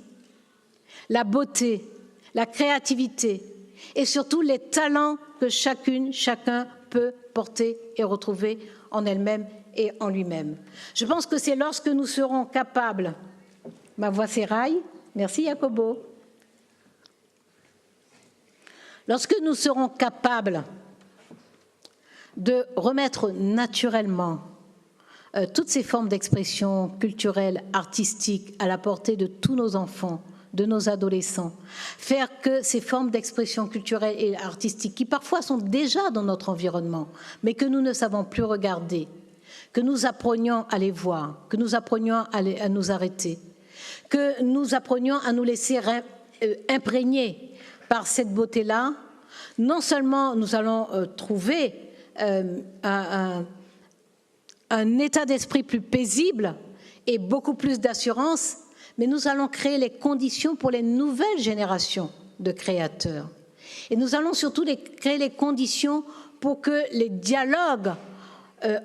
la beauté, la créativité et surtout les talents que chacune, chacun peut porter et retrouver en elle-même et en lui-même. Je pense que c'est lorsque nous serons capables, ma voix s'éraille, merci Jacobo, lorsque nous serons capables de remettre naturellement toutes ces formes d'expression culturelle, artistique à la portée de tous nos enfants, de nos adolescents, faire que ces formes d'expression culturelle et artistique, qui parfois sont déjà dans notre environnement, mais que nous ne savons plus regarder, que nous apprenions à les voir, que nous apprenions à nous arrêter, que nous apprenions à nous laisser imprégner par cette beauté-là. Non seulement nous allons trouver un état d'esprit plus paisible et beaucoup plus d'assurance, mais nous allons créer les conditions pour les nouvelles générations de créateurs. Et nous allons surtout créer les conditions pour que les dialogues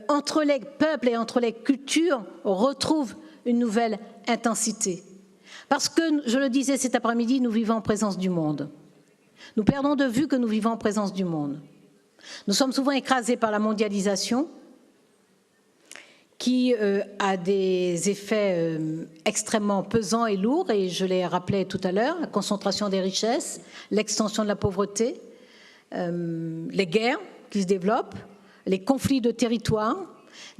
entre les peuples et entre les cultures retrouvent une nouvelle intensité. Parce que, je le disais cet après-midi, nous vivons en présence du monde. Nous perdons de vue que nous vivons en présence du monde. Nous sommes souvent écrasés par la mondialisation, qui a des effets extrêmement pesants et lourds, et je l'ai rappelé tout à l'heure, la concentration des richesses, l'extension de la pauvreté, les guerres qui se développent, les conflits de territoire,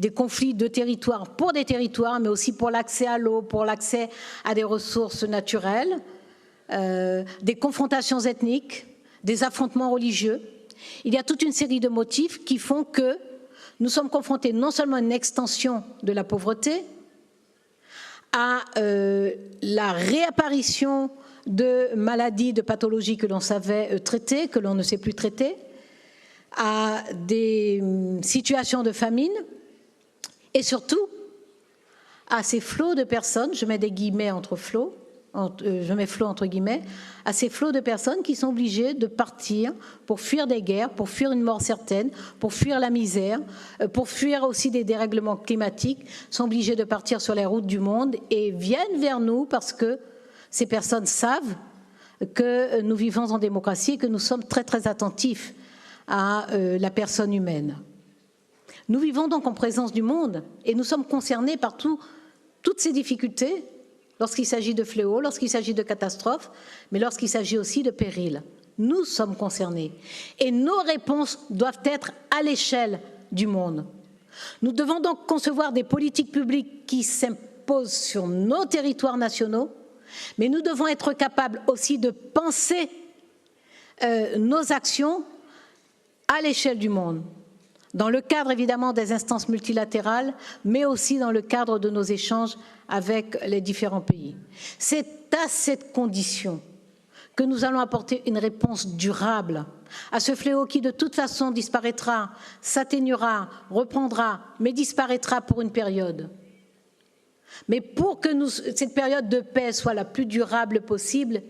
des conflits de territoire pour des territoires, mais aussi pour l'accès à l'eau, pour l'accès à des ressources naturelles, des confrontations ethniques, des affrontements religieux. Il y a toute une série de motifs qui font que nous sommes confrontés non seulement à une extension de la pauvreté, à la réapparition de maladies, de pathologies que l'on savait traiter, que l'on ne sait plus traiter, à des situations de famine, et surtout à ces flots de personnes, je mets des guillemets entre flots, je mets flots entre guillemets, à ces flots de personnes qui sont obligées de partir pour fuir des guerres, pour fuir une mort certaine, pour fuir la misère, pour fuir aussi des dérèglements climatiques, sont obligées de partir sur les routes du monde et viennent vers nous parce que ces personnes savent que nous vivons en démocratie et que nous sommes très très attentifs à la personne humaine. Nous vivons donc en présence du monde et nous sommes concernés par toutes ces difficultés lorsqu'il s'agit de fléaux, lorsqu'il s'agit de catastrophes, mais lorsqu'il s'agit aussi de périls. Nous sommes concernés et nos réponses doivent être à l'échelle du monde. Nous devons donc concevoir des politiques publiques qui s'imposent sur nos territoires nationaux, mais nous devons être capables aussi de penser nos actions à l'échelle du monde, dans le cadre évidemment des instances multilatérales, mais aussi dans le cadre de nos échanges avec les différents pays. C'est à cette condition que nous allons apporter une réponse durable à ce fléau qui de toute façon disparaîtra, s'atténuera, reprendra, mais disparaîtra pour une période. Mais pour que cette période de paix soit la plus durable possible,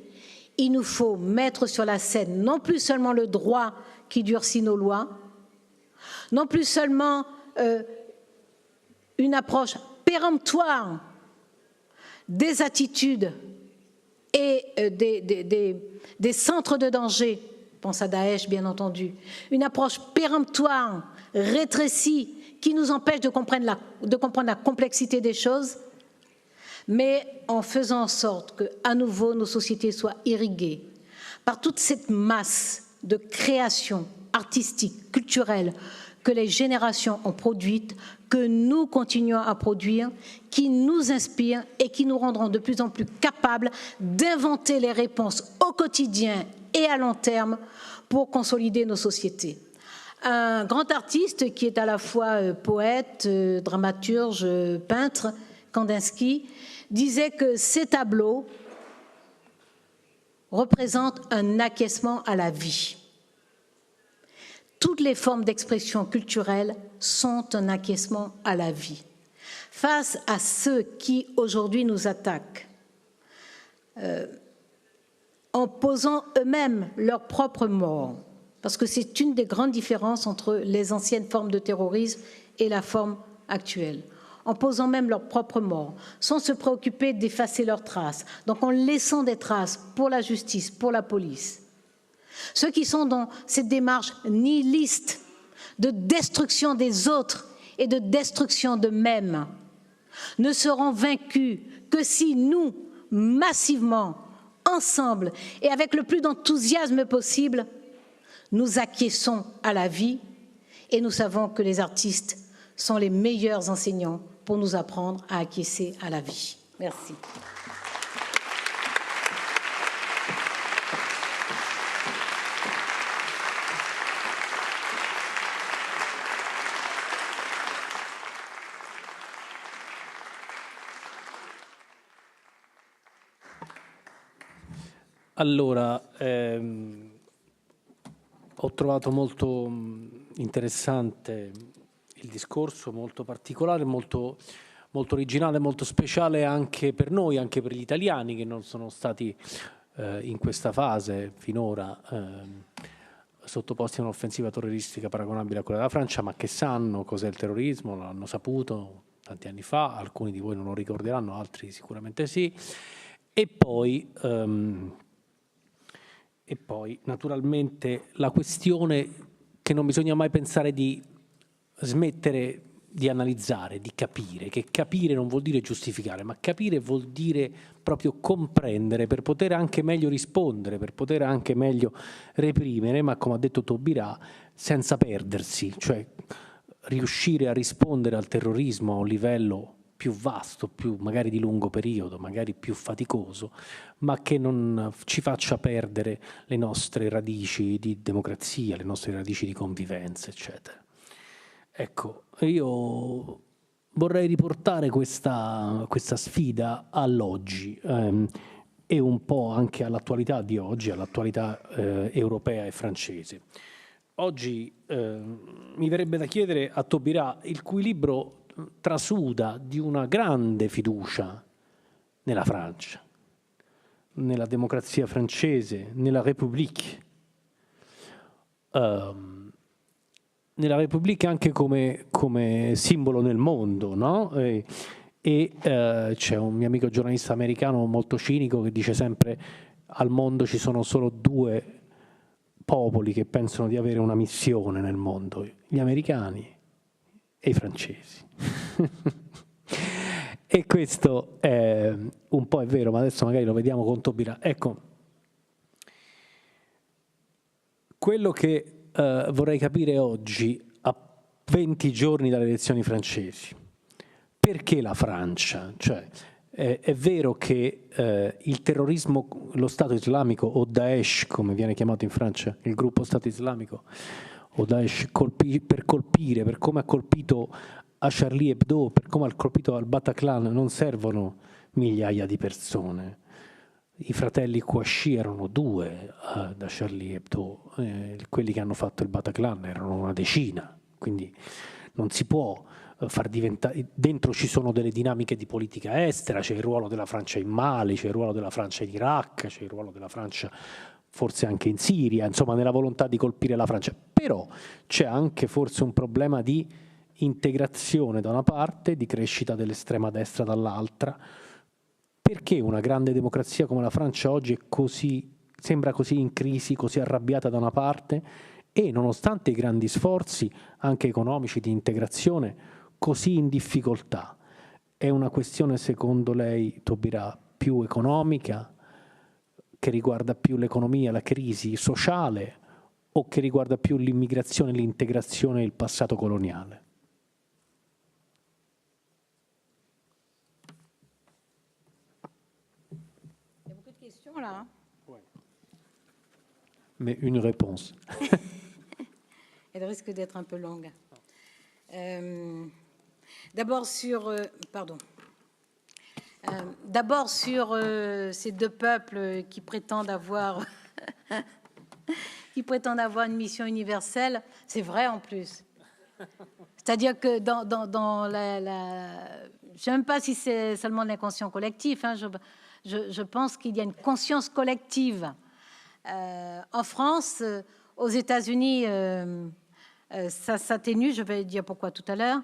il nous faut mettre sur la scène non plus seulement le droit qui durcit nos lois, non plus seulement une approche péremptoire des attitudes et des centres de danger, je pense à Daesh bien entendu, une approche péremptoire, rétrécie, qui nous empêche de comprendre la complexité des choses, mais en faisant en sorte qu'à nouveau nos sociétés soient irriguées par toute cette masse de création artistique, culturelle, que les générations ont produite, que nous continuons à produire, qui nous inspirent et qui nous rendront de plus en plus capables d'inventer les réponses au quotidien et à long terme pour consolider nos sociétés. Un grand artiste qui est à la fois poète, dramaturge, peintre, Kandinsky, disait que ces tableaux représentent un acquiescement à la vie. Toutes les formes d'expression culturelle sont un acquiescement à la vie. Face à ceux qui aujourd'hui nous attaquent, en posant eux-mêmes leur propre mort, parce que c'est une des grandes différences entre les anciennes formes de terrorisme et la forme actuelle, en posant même leur propre mort, sans se préoccuper d'effacer leurs traces, donc en laissant des traces pour la justice, pour la police. Ceux qui sont dans cette démarche nihiliste de destruction des autres et de destruction d'eux-mêmes ne seront vaincus que si nous, massivement, ensemble et avec le plus d'enthousiasme possible, nous acquiesçons à la vie, et nous savons que les artistes sont les meilleurs enseignants pour nous apprendre à acquiescer à la vie. Merci. Allora, ho trovato molto interessante il discorso, molto particolare, molto originale, molto speciale anche per noi, anche per gli italiani che non sono stati in questa fase finora sottoposti a un'offensiva terroristica paragonabile a quella della Francia, ma che sanno cos'è il terrorismo, l'hanno saputo tanti anni fa, alcuni di voi non lo ricorderanno, altri sicuramente sì. E poi naturalmente la questione che non bisogna mai pensare di smettere di analizzare, di capire, che capire non vuol dire giustificare, ma capire vuol dire proprio comprendere per poter anche meglio rispondere, per poter anche meglio reprimere, ma come ha detto Taubira, senza perdersi, cioè riuscire a rispondere al terrorismo a un livello più vasto, più magari di lungo periodo, magari più faticoso, ma che non ci faccia perdere le nostre radici di democrazia, le nostre radici di convivenza, eccetera. Ecco, io vorrei riportare questa sfida all'oggi e un po' anche all'attualità di oggi, all'attualità europea e francese. Oggi mi verrebbe da chiedere a Taubira, il cui libro trasuda di una grande fiducia nella Francia, nella democrazia francese, nella République, nella Repubblica anche come simbolo nel mondo, no? C'è un mio amico giornalista americano molto cinico che dice sempre: al mondo ci sono solo due popoli che pensano di avere una missione nel mondo, gli americani e i francesi. E questo è un po' è vero, ma adesso magari lo vediamo con Taubira. Ecco, quello che vorrei capire oggi, a 20 giorni dalle elezioni francesi, perché la Francia? Cioè, è vero che il terrorismo, lo Stato islamico o Daesh, come viene chiamato in Francia, il gruppo Stato islamico o Daesh, per colpire, per come ha colpito a Charlie Hebdo, per come ha colpito al Bataclan, non servono migliaia di persone. I fratelli Kouachi erano 2 da Charlie Hebdo, quelli che hanno fatto il Bataclan erano una decina, quindi non si può far diventare... Dentro ci sono delle dinamiche di politica estera, c'è il ruolo della Francia in Mali, c'è il ruolo della Francia in Iraq, c'è il ruolo della Francia forse anche in Siria, insomma nella volontà di colpire la Francia, però c'è anche forse un problema di integrazione da una parte, di crescita dell'estrema destra dall'altra. Perché una grande democrazia come la Francia oggi è così, sembra così in crisi, così arrabbiata da una parte e, nonostante i grandi sforzi, anche economici, di integrazione, così in difficoltà? È una questione, secondo lei, Taubira, più economica, che riguarda più l'economia, la crisi sociale, o che riguarda più l'immigrazione, l'integrazione e il passato coloniale? Là. Ouais. Mais une réponse. Elle risque d'être un peu longue. D'abord sur, d'abord sur ces deux peuples qui prétendent avoir une mission universelle, c'est vrai en plus. C'est-à-dire que dans la je ne sais même pas si c'est seulement l'inconscient collectif, hein, je pense qu'il y a une conscience collective. En France, aux États-Unis, ça s'atténue, je vais dire pourquoi tout à l'heure.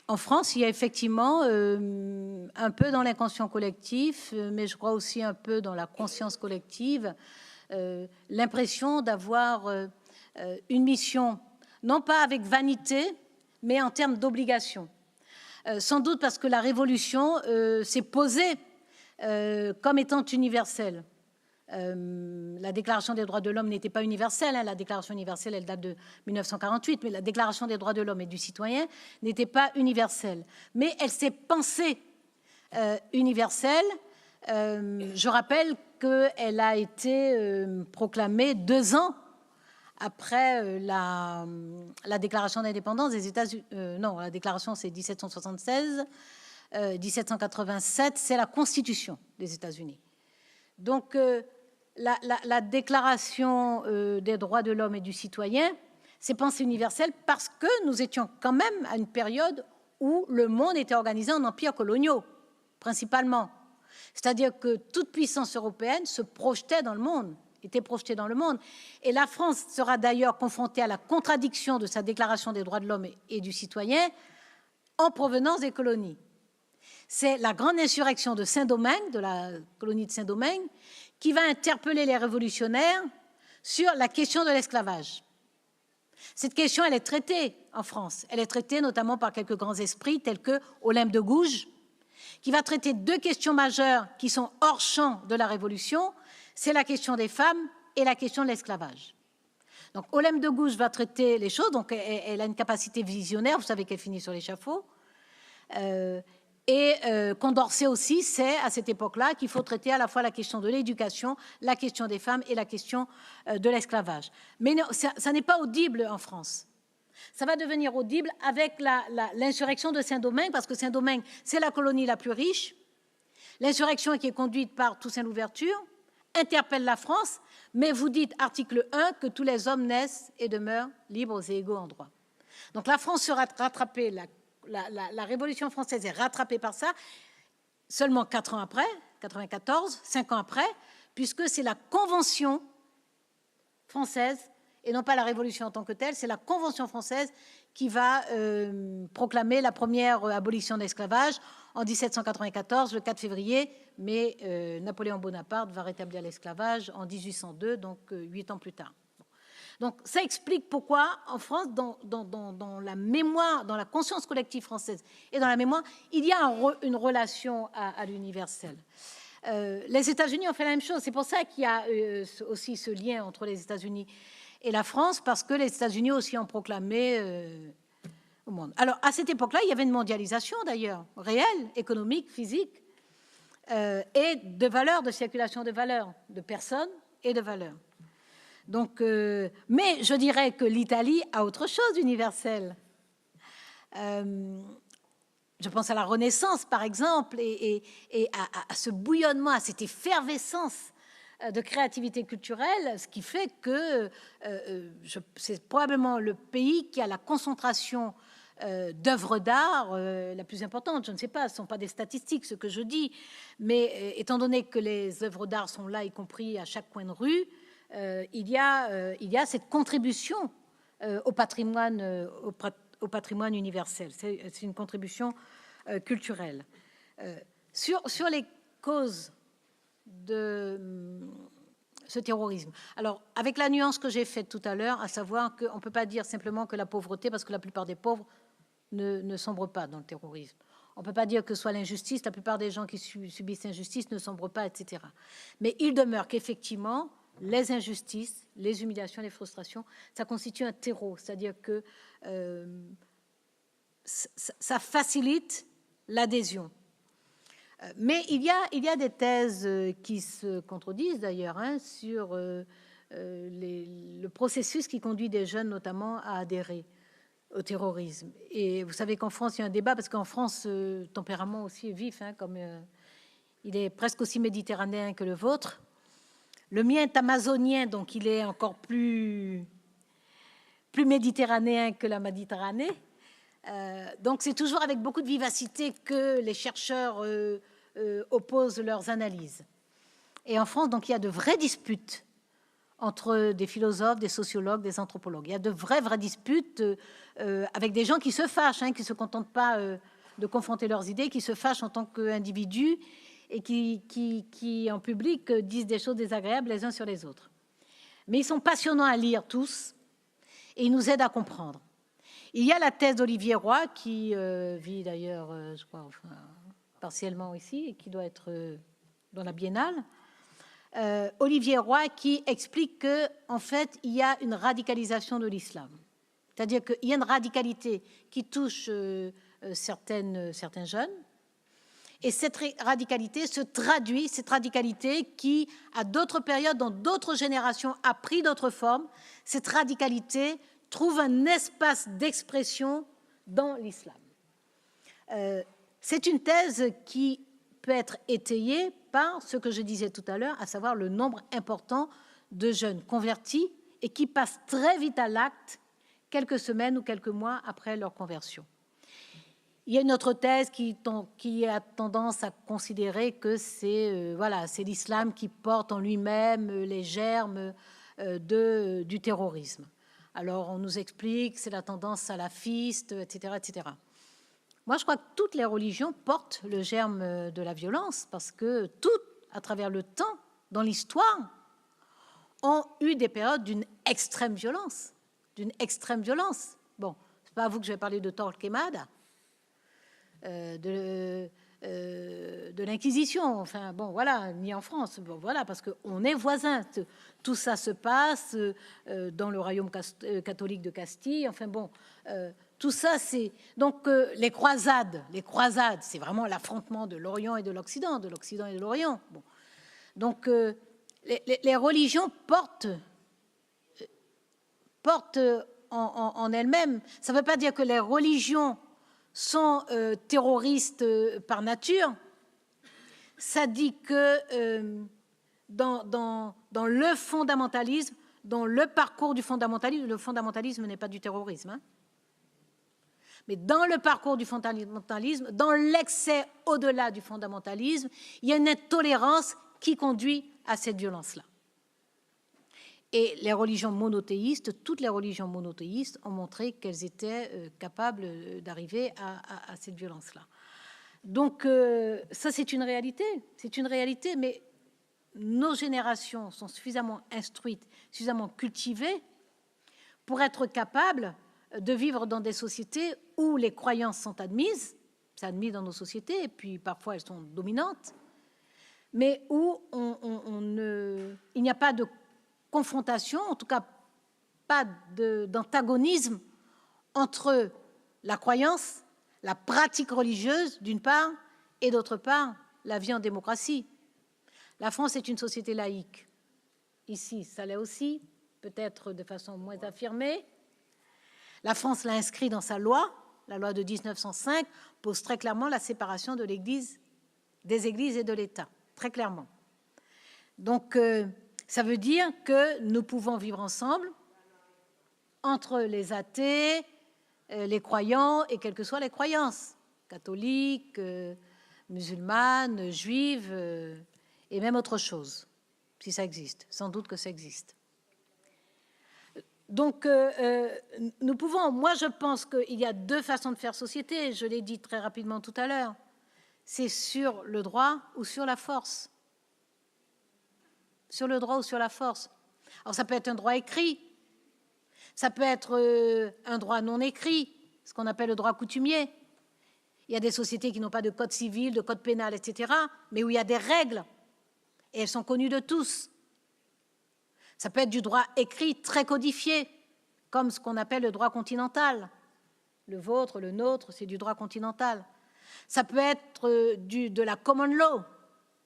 En France, il y a effectivement un peu dans l'inconscient collectif, mais je crois aussi un peu dans la conscience collective, l'impression d'avoir une mission, non pas avec vanité, mais en termes d'obligation. Sans doute parce que la Révolution s'est posée comme étant universelle. La Déclaration des droits de l'homme n'était pas universelle. Hein. La Déclaration universelle, elle date de 1948, mais la Déclaration des droits de l'homme et du citoyen n'était pas universelle. Mais elle s'est pensée universelle. Je rappelle qu'elle a été proclamée 2 ans après la déclaration d'indépendance des États-Unis. Non, la déclaration, c'est 1776. 1787, c'est la Constitution des États-Unis. Donc, la déclaration des droits de l'homme et du citoyen, c'est pensée universelle parce que nous étions quand même à une période où le monde était organisé en empires coloniaux, principalement. C'est-à-dire que toute puissance européenne se projetait dans le monde, était projetée dans le monde. Et la France sera d'ailleurs confrontée à la contradiction de sa déclaration des droits de l'homme et du citoyen en provenance des colonies. C'est la grande insurrection de Saint-Domingue, de la colonie de Saint-Domingue, qui va interpeller les révolutionnaires sur la question de l'esclavage. Cette question, elle est traitée en France. Elle est traitée notamment par quelques grands esprits tels que Olympe de Gouges, qui va traiter deux questions majeures qui sont hors champ de la Révolution. C'est la question des femmes et la question de l'esclavage. Donc Olympe de Gouges va traiter les choses, donc elle a une capacité visionnaire, vous savez qu'elle finit sur l'échafaud. Condorcet aussi sait à cette époque-là qu'il faut traiter à la fois la question de l'éducation, la question des femmes et la question de l'esclavage. Mais non, ça n'est pas audible en France. Ça va devenir audible avec l'insurrection de Saint-Domingue, parce que Saint-Domingue, c'est la colonie la plus riche. L'insurrection qui est conduite par Toussaint Louverture interpelle la France, mais vous dites, article 1, que tous les hommes naissent et demeurent libres et égaux en droit. Donc la France sera rattrapée, la Révolution française est rattrapée par ça seulement 4 ans après, 94, 5 ans après, puisque c'est la Convention française, et non pas la Révolution en tant que telle, c'est la Convention française qui va proclamer la première abolition de l'esclavage en 1794, le 4 février, mais Napoléon Bonaparte va rétablir l'esclavage en 1802, donc 8 ans plus tard. Donc ça explique pourquoi en France, dans la mémoire, dans la conscience collective française et dans la mémoire, il y a une relation à l'universel. Les États-Unis ont fait la même chose. C'est pour ça qu'il y a aussi ce lien entre les États-Unis et la France, parce que les États-Unis aussi ont proclamé au monde. Alors à cette époque-là, il y avait une mondialisation d'ailleurs, réelle, économique, physique, et de valeurs, de circulation de valeurs, de personnes et de valeurs. Donc, mais je dirais que l'Italie a autre chose d'universel. Je pense à la Renaissance, par exemple, et à ce bouillonnement, à cette effervescence de créativité culturelle, ce qui fait que c'est probablement le pays qui a la concentration d'œuvres d'art la plus importante. Je ne sais pas, ce ne sont pas des statistiques, ce que je dis, mais étant donné que les œuvres d'art sont là, y compris à chaque coin de rue, il y a cette contribution au patrimoine universel. C'est une contribution culturelle. Sur les causes de ce terrorisme. Alors, avec la nuance que j'ai faite tout à l'heure, à savoir qu'on ne peut pas dire simplement que la pauvreté, parce que la plupart des pauvres ne sombrent pas dans le terrorisme. On ne peut pas dire que ce soit l'injustice, la plupart des gens qui subissent l'injustice ne sombrent pas, etc. Mais il demeure qu'effectivement, les injustices, les humiliations, les frustrations, ça constitue un terreau, c'est-à-dire que ça facilite l'adhésion. Mais il y a des thèses qui se contredisent d'ailleurs sur le processus qui conduit des jeunes notamment à adhérer au terrorisme. Et vous savez qu'en France, il y a un débat, parce qu'en France, le tempérament aussi est vif, comme il est presque aussi méditerranéen que le vôtre. Le mien est amazonien, donc il est encore plus méditerranéen que la Méditerranée. Donc c'est toujours avec beaucoup de vivacité que les chercheurs opposent leurs analyses. Et en France, donc, il y a de vraies disputes entre des philosophes, des sociologues, des anthropologues. Il y a de vraies disputes avec des gens qui se fâchent, qui ne se contentent pas de confronter leurs idées, qui se fâchent en tant qu'individus et qui, en public, disent des choses désagréables les uns sur les autres. Mais ils sont passionnants à lire tous, et ils nous aident à comprendre. Il y a la thèse d'Olivier Roy, qui vit d'ailleurs, je crois, partiellement ici, et qui doit être dans la Biennale. Olivier Roy, qui explique qu'en fait, il y a une radicalisation de l'islam. C'est-à-dire qu'il y a une radicalité qui touche certains jeunes, et cette radicalité se traduit, cette radicalité qui, à d'autres périodes, dans d'autres générations, a pris d'autres formes, cette radicalité trouve un espace d'expression dans l'islam. C'est une thèse qui peut être étayée par ce que je disais tout à l'heure, à savoir le nombre important de jeunes convertis et qui passent très vite à l'acte quelques semaines ou quelques mois après leur conversion. Il y a une autre thèse qui a tendance à considérer que c'est l'islam qui porte en lui-même les germes du terrorisme. Alors, on nous explique que c'est la tendance salafiste, etc., etc. Moi, je crois que toutes les religions portent le germe de la violence parce que toutes, à travers le temps, dans l'histoire, ont eu des périodes d'une extrême violence. D'une extrême violence. Bon, c'est pas à vous que je vais parler de Torquemada, de l'Inquisition, enfin bon voilà, ni en France, bon, voilà, parce qu'on est voisins. Tout ça se passe dans le royaume catholique de Castille, enfin bon, tout ça c'est... Donc les croisades, c'est vraiment l'affrontement de l'Orient et de l'Occident, de l'Occident et de l'Orient. Bon. Donc les religions portent en elles-mêmes. Ça ne veut pas dire que les religions sont terroristes par nature. Ça dit que dans le fondamentalisme, dans le parcours du fondamentalisme, le fondamentalisme n'est pas du terrorisme, hein, mais dans le parcours du fondamentalisme, dans l'excès au-delà du fondamentalisme, il y a une intolérance qui conduit à cette violence-là. Et les religions monothéistes, toutes les religions monothéistes ont montré qu'elles étaient capables d'arriver à cette violence-là. Donc, ça, c'est une réalité, mais nos générations sont suffisamment instruites, suffisamment cultivées pour être capables de vivre dans des sociétés où les croyances sont admises, c'est admis dans nos sociétés, et puis parfois elles sont dominantes, mais où il n'y a pas de confrontation, en tout cas pas d'antagonisme entre la croyance, la pratique religieuse d'une part, et d'autre part la vie en démocratie. La France est une société laïque. Ici, ça l'est aussi, peut-être de façon moins affirmée. La France l'a inscrit dans sa loi. La loi de 1905 pose très clairement la séparation de l'Église, des églises et de l'État, très clairement. Donc, ça veut dire que nous pouvons vivre ensemble entre les athées, les croyants et quelles que soient les croyances, catholiques, musulmanes, juives et même autre chose, si ça existe. Sans doute que ça existe. Donc, nous pouvons... Moi, je pense qu'il y a deux façons de faire société. Je l'ai dit très rapidement tout à l'heure. C'est sur le droit ou sur la force. Sur le droit ou sur la force. Alors, ça peut être un droit écrit. Ça peut être un droit non écrit, ce qu'on appelle le droit coutumier. Il y a des sociétés qui n'ont pas de code civil, de code pénal, etc., mais où il y a des règles, et elles sont connues de tous. Ça peut être du droit écrit très codifié, comme ce qu'on appelle le droit continental. Le vôtre, le nôtre, c'est du droit continental. Ça peut être de la common law,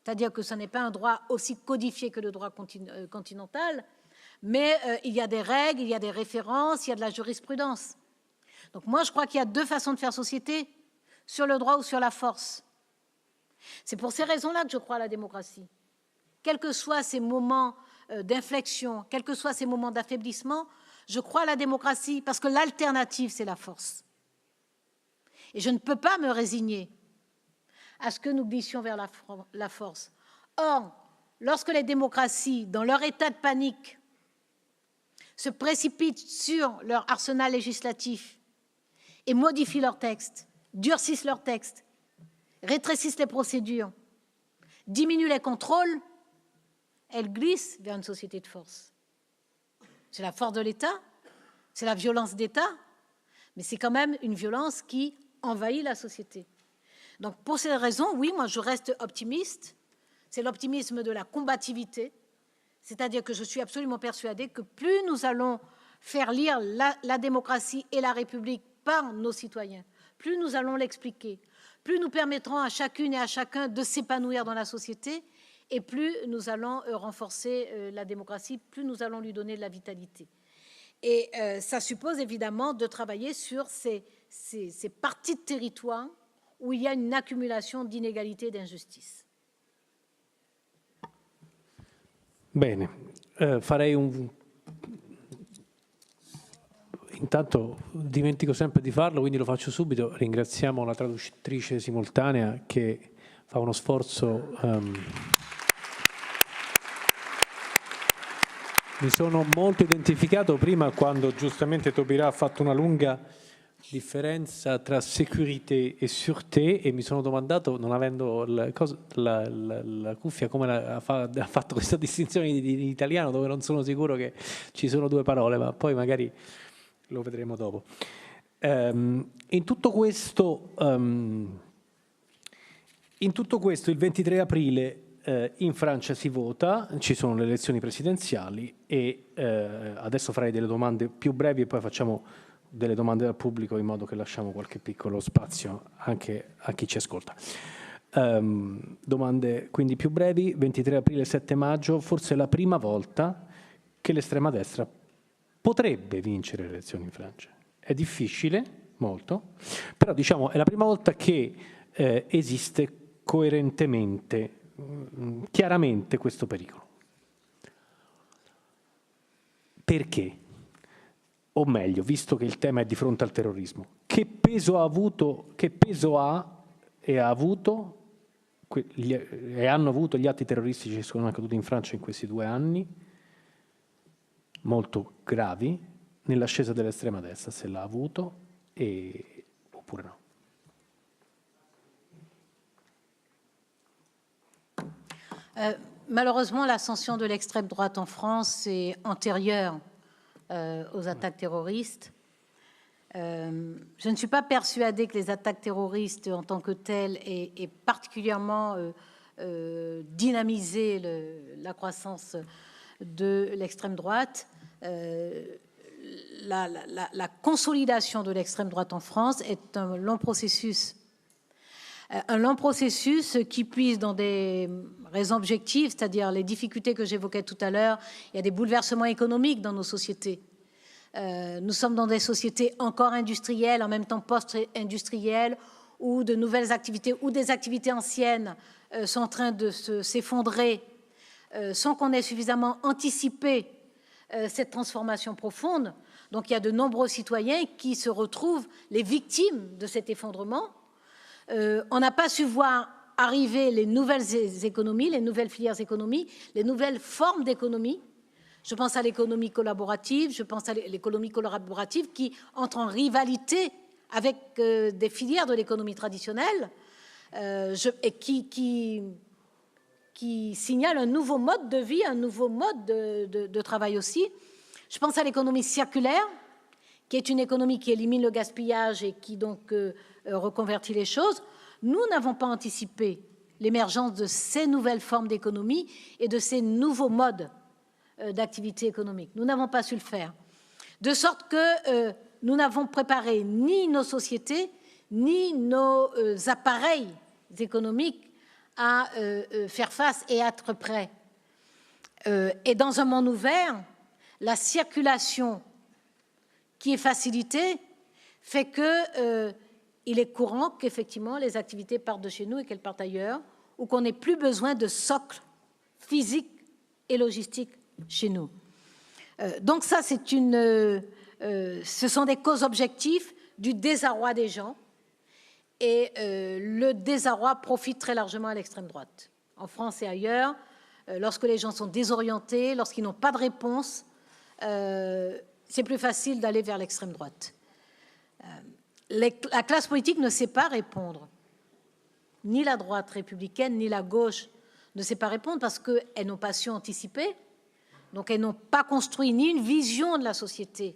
c'est-à-dire que ce n'est pas un droit aussi codifié que le droit continental, mais il y a des règles, il y a des références, il y a de la jurisprudence. Donc moi, je crois qu'il y a deux façons de faire société, sur le droit ou sur la force. C'est pour ces raisons-là que je crois à la démocratie. Quels que soient ces moments d'inflexion, quels que soient ces moments d'affaiblissement, je crois à la démocratie parce que l'alternative, c'est la force. Et je ne peux pas me résigner à ce que nous glissions vers la force. Or, lorsque les démocraties, dans leur état de panique, se précipitent sur leur arsenal législatif et modifient leurs textes, durcissent leurs textes, rétrécissent les procédures, diminuent les contrôles, elles glissent vers une société de force. C'est la force de l'État, c'est la violence d'État, mais c'est quand même une violence qui envahit la société. Donc, pour ces raisons, oui, moi, je reste optimiste. C'est l'optimisme de la combativité, c'est-à-dire que je suis absolument persuadée que plus nous allons faire lire la démocratie et la République par nos citoyens, plus nous allons l'expliquer, plus nous permettrons à chacune et à chacun de s'épanouir dans la société, et plus nous allons renforcer la démocratie, plus nous allons lui donner de la vitalité. Et ça suppose évidemment de travailler sur ces parties de territoire où il y a une accumulation d'inégalités et d'injustices. Bene, farei un... Intanto dimentico sempre di farlo, quindi lo faccio subito. Ringraziamo la traduttrice simultanea che fa uno sforzo. Mi sono molto identificato prima quando giustamente Taubira ha fatto una lunga differenza tra sécurité e sûreté e mi sono domandato, non avendo la cuffia, come ha fatto questa distinzione in italiano, dove non sono sicuro che ci sono due parole, ma poi magari lo vedremo dopo. In tutto questo, il 23 aprile in Francia si vota, ci sono le elezioni presidenziali e adesso farei delle domande più brevi e poi facciamo delle domande dal pubblico in modo che lasciamo qualche piccolo spazio anche a chi ci ascolta. Domande quindi più brevi, 23 aprile, 7 maggio, forse è la prima volta che l'estrema destra potrebbe vincere le elezioni in Francia. È difficile, molto, però diciamo è la prima volta che esiste coerentemente, chiaramente questo pericolo. Perché? O meglio, visto che il tema è di fronte al terrorismo, che peso ha avuto, che peso ha e ha avuto e hanno avuto gli atti terroristici che sono accaduti in Francia in questi 2 anni, molto gravi, nell'ascesa dell'estrema destra, se l'ha avuto oppure no. Malheureusement, l'ascension de l'extrême droite en France est antérieure aux attaques terroristes. Je ne suis pas persuadée que les attaques terroristes en tant que telles aient particulièrement dynamisé la croissance de l'extrême droite. La consolidation de l'extrême droite en France est un long processus qui puise dans des raisons objectives, c'est-à-dire les difficultés que j'évoquais tout à l'heure. Il y a des bouleversements économiques dans nos sociétés. Nous sommes dans des sociétés encore industrielles, en même temps post-industrielles, où de nouvelles activités ou des activités anciennes sont en train de s'effondrer sans qu'on ait suffisamment anticipé cette transformation profonde. Donc il y a de nombreux citoyens qui se retrouvent les victimes de cet effondrement. On n'a pas su voir arriver les nouvelles économies, les nouvelles filières économiques, les nouvelles formes d'économie. Je pense à l'économie collaborative, je pense à l'économie collaborative qui entre en rivalité avec des filières de l'économie traditionnelle et qui signale un nouveau mode de vie, un nouveau mode de travail aussi. Je pense à l'économie circulaire, qui est une économie qui élimine le gaspillage et qui donc reconvertit les choses. Nous n'avons pas anticipé l'émergence de ces nouvelles formes d'économie et de ces nouveaux modes d'activité économique. Nous n'avons pas su le faire. De sorte que nous n'avons préparé ni nos sociétés, ni nos appareils économiques à faire face et être prêts. Et dans un monde ouvert, la circulation qui est facilitée fait que il est courant qu'effectivement les activités partent de chez nous et qu'elles partent ailleurs, ou qu'on n'ait plus besoin de socle physique et logistique chez nous. Donc ça, ce sont des causes objectives du désarroi des gens, et le désarroi profite très largement à l'extrême droite. En France et ailleurs, lorsque les gens sont désorientés, lorsqu'ils n'ont pas de réponse, c'est plus facile d'aller vers l'extrême droite. La classe politique ne sait pas répondre. Ni la droite républicaine, ni la gauche ne sait pas répondre parce qu'elles n'ont pas su anticiper. Donc elles n'ont pas construit ni une vision de la société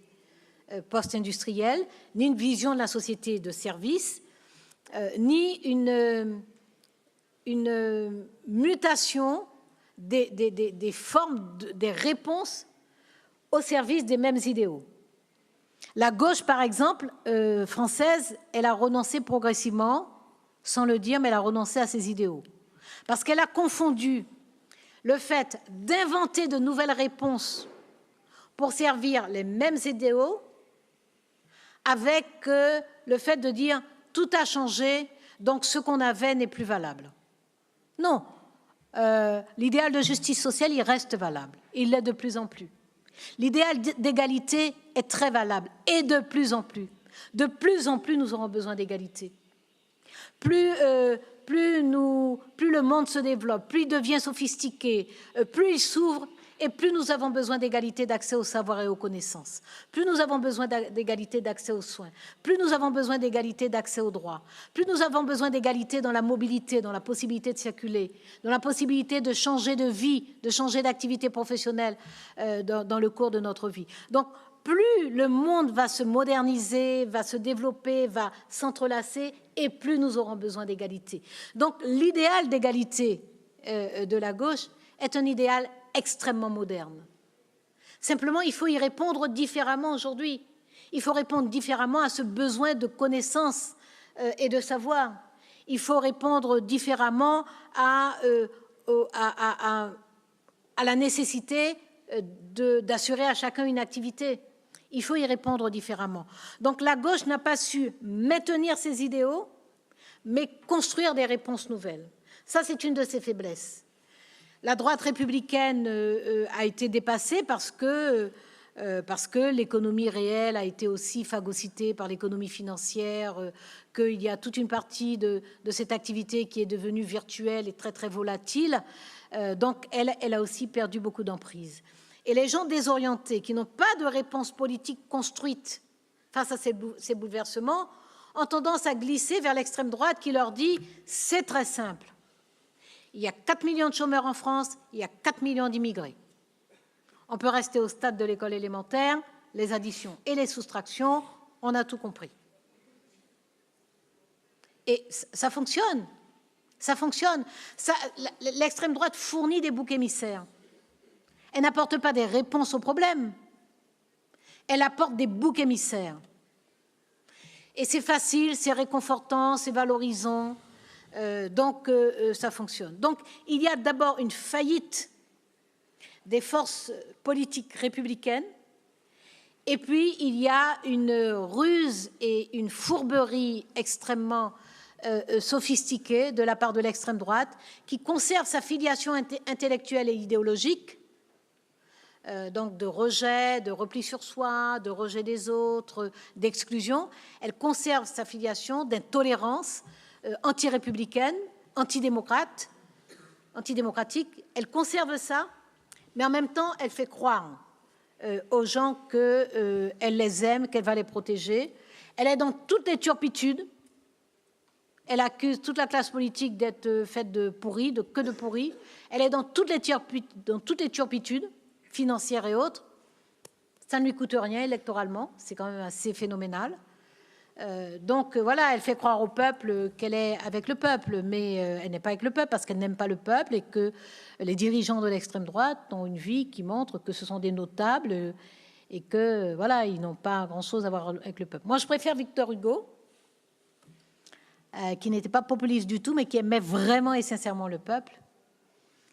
post-industrielle, ni une vision de la société de services, ni une mutation des formes, des réponses au service des mêmes idéaux. La gauche, par exemple, française, elle a renoncé progressivement, sans le dire, mais elle a renoncé à ses idéaux. Parce qu'elle a confondu le fait d'inventer de nouvelles réponses pour servir les mêmes idéaux avec le fait de dire tout a changé, donc ce qu'on avait n'est plus valable. Non, l'idéal de justice sociale, il reste valable. Il l'est de plus en plus. L'idéal d'égalité est très valable et de plus en plus. De plus en plus, nous aurons besoin d'égalité. Plus le monde se développe, plus il devient sophistiqué, plus il s'ouvre, et plus nous avons besoin d'égalité d'accès au savoir et aux connaissances, plus nous avons besoin d'égalité d'accès aux soins, plus nous avons besoin d'égalité d'accès aux droits, plus nous avons besoin d'égalité dans la mobilité, dans la possibilité de circuler, dans la possibilité de changer de vie, de changer d'activité professionnelle dans le cours de notre vie. Donc, plus le monde va se moderniser, va se développer, va s'entrelacer, et plus nous aurons besoin d'égalité. Donc, l'idéal d'égalité de la gauche est un idéal extrêmement moderne. Simplement, il faut y répondre différemment aujourd'hui. Il faut répondre différemment à ce besoin de connaissance et de savoir. Il faut répondre différemment à la nécessité d'assurer à chacun une activité. Il faut y répondre différemment. Donc la gauche n'a pas su maintenir ses idéaux, mais construire des réponses nouvelles. Ça, c'est une de ses faiblesses. La droite républicaine a été dépassée parce que l'économie réelle a été aussi phagocytée par l'économie financière, qu'il y a toute une partie de cette activité qui est devenue virtuelle et très, très volatile. Donc, elle a aussi perdu beaucoup d'emprise. Et les gens désorientés, qui n'ont pas de réponse politique construite face à ces bouleversements, ont tendance à glisser vers l'extrême droite qui leur dit « c'est très simple ». Il y a 4 millions de chômeurs en France, il y a 4 millions d'immigrés. On peut rester au stade de l'école élémentaire, les additions et les soustractions, on a tout compris. Et ça fonctionne. Ça fonctionne. L'extrême droite fournit des boucs émissaires. Elle n'apporte pas des réponses aux problèmes. Elle apporte des boucs émissaires. Et c'est facile, c'est réconfortant, c'est valorisant. Donc, ça fonctionne. Donc, il y a d'abord une faillite des forces politiques républicaines, et puis il y a une ruse et une fourberie extrêmement sophistiquée de la part de l'extrême droite, qui conserve sa filiation intellectuelle et idéologique, donc de rejet, de repli sur soi, de rejet des autres, d'exclusion. Elle conserve sa filiation d'intolérance anti-républicaine, antidémocratique. Elle conserve ça, mais en même temps, elle fait croire aux gens qu'elle les aime, qu'elle va les protéger. Elle est dans toutes les turpitudes. Elle accuse toute la classe politique d'être faite de pourris, que de pourris. Elle est dans toutes les turpitudes financières et autres. Ça ne lui coûte rien électoralement, c'est quand même assez phénoménal. Donc voilà, elle fait croire au peuple qu'elle est avec le peuple, mais elle n'est pas avec le peuple parce qu'elle n'aime pas le peuple et que les dirigeants de l'extrême droite ont une vie qui montre que ce sont des notables et que voilà, ils n'ont pas grand-chose à voir avec le peuple. Moi, je préfère Victor Hugo, qui n'était pas populiste du tout, mais qui aimait vraiment et sincèrement le peuple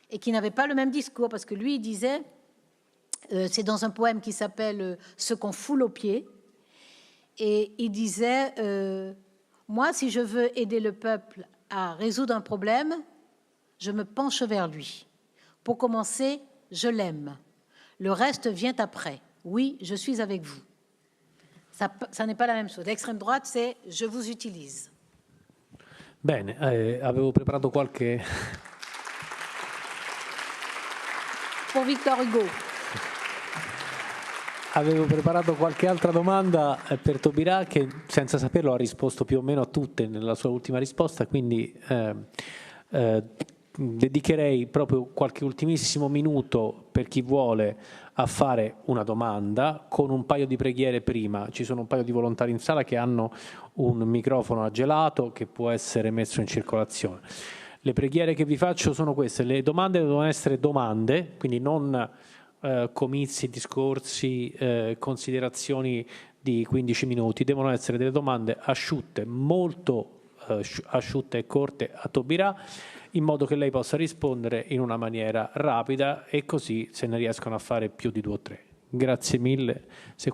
et qui n'avait pas le même discours parce que lui, il disait, c'est dans un poème qui s'appelle « Ce qu'on foule aux pieds », et il disait moi, si je veux aider le peuple à résoudre un problème, je me penche vers lui. Pour commencer, je l'aime. Le reste vient après. Oui, je suis avec vous. Ça n'est pas la même chose. L'extrême droite, c'est « je vous utilise ». Bene, avevo preparato qualche... Pour Victor Hugo. Avevo preparato qualche altra domanda per Taubira che senza saperlo ha risposto più o meno a tutte nella sua ultima risposta, quindi dedicherei proprio qualche ultimissimo minuto per chi vuole a fare una domanda con un paio di preghiere prima. Ci sono un paio di volontari in sala che hanno un microfono a gelato che può essere messo in circolazione. Le preghiere che vi faccio sono queste: le domande devono essere domande, quindi non comizi, discorsi, considerazioni di 15 minuti, devono essere delle domande asciutte, molto asciutte e corte a Taubira, in modo che lei possa rispondere in una maniera rapida e così se ne riescono a fare più di 2 o 3. Grazie mille, se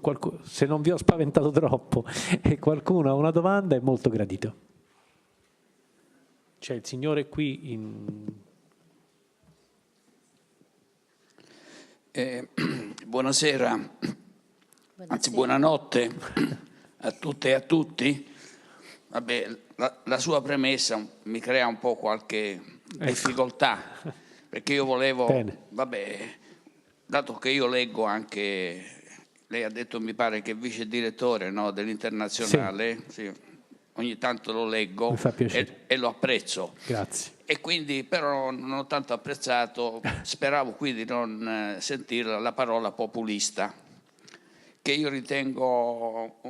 non vi ho spaventato troppo e qualcuno ha una domanda è molto gradito. C'è il signore qui in... Buonasera, anzi buonanotte a tutte e a tutti. Vabbè, la sua premessa mi crea un po' qualche difficoltà, perché io volevo, vabbè, dato che io leggo anche, lei ha detto mi pare che è vice direttore, no, dell'Internazionale, sì, ogni tanto lo leggo e lo apprezzo. Grazie. E quindi però non ho tanto apprezzato, speravo qui di non sentire la parola populista, che io ritengo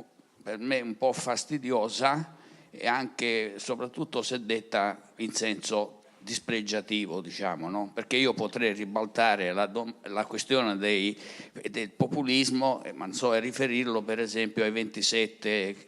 per me un po' fastidiosa e anche soprattutto se detta in senso dispregiativo, diciamo, no? Perché io potrei ribaltare la questione del populismo, ma non so, riferirlo per esempio ai 27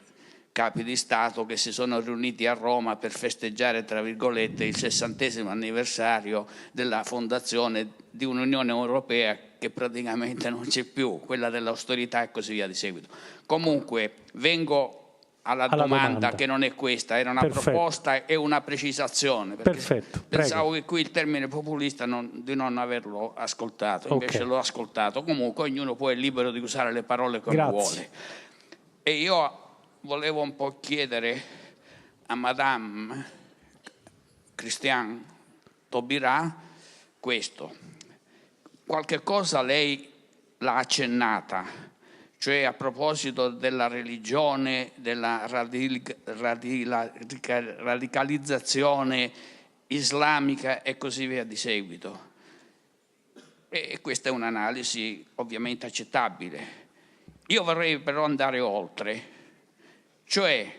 capi di Stato che si sono riuniti a Roma per festeggiare, tra virgolette, il 60° anniversario della fondazione di un'Unione Europea che praticamente non c'è più, quella dell'austerità e così via di seguito. Comunque, vengo alla domanda che non è questa, era una proposta e una precisazione. Perfetto. Pensavo che qui il termine populista di non averlo ascoltato, invece l'ho ascoltato. Comunque ognuno poi è libero di usare le parole come vuole. E io volevo un po' chiedere a Madame Christiane Taubira questo. Qualche cosa lei l'ha accennata, cioè a proposito della religione, della radicalizzazione islamica e così via di seguito. E questa è un'analisi ovviamente accettabile. Io vorrei però andare oltre. Cioè,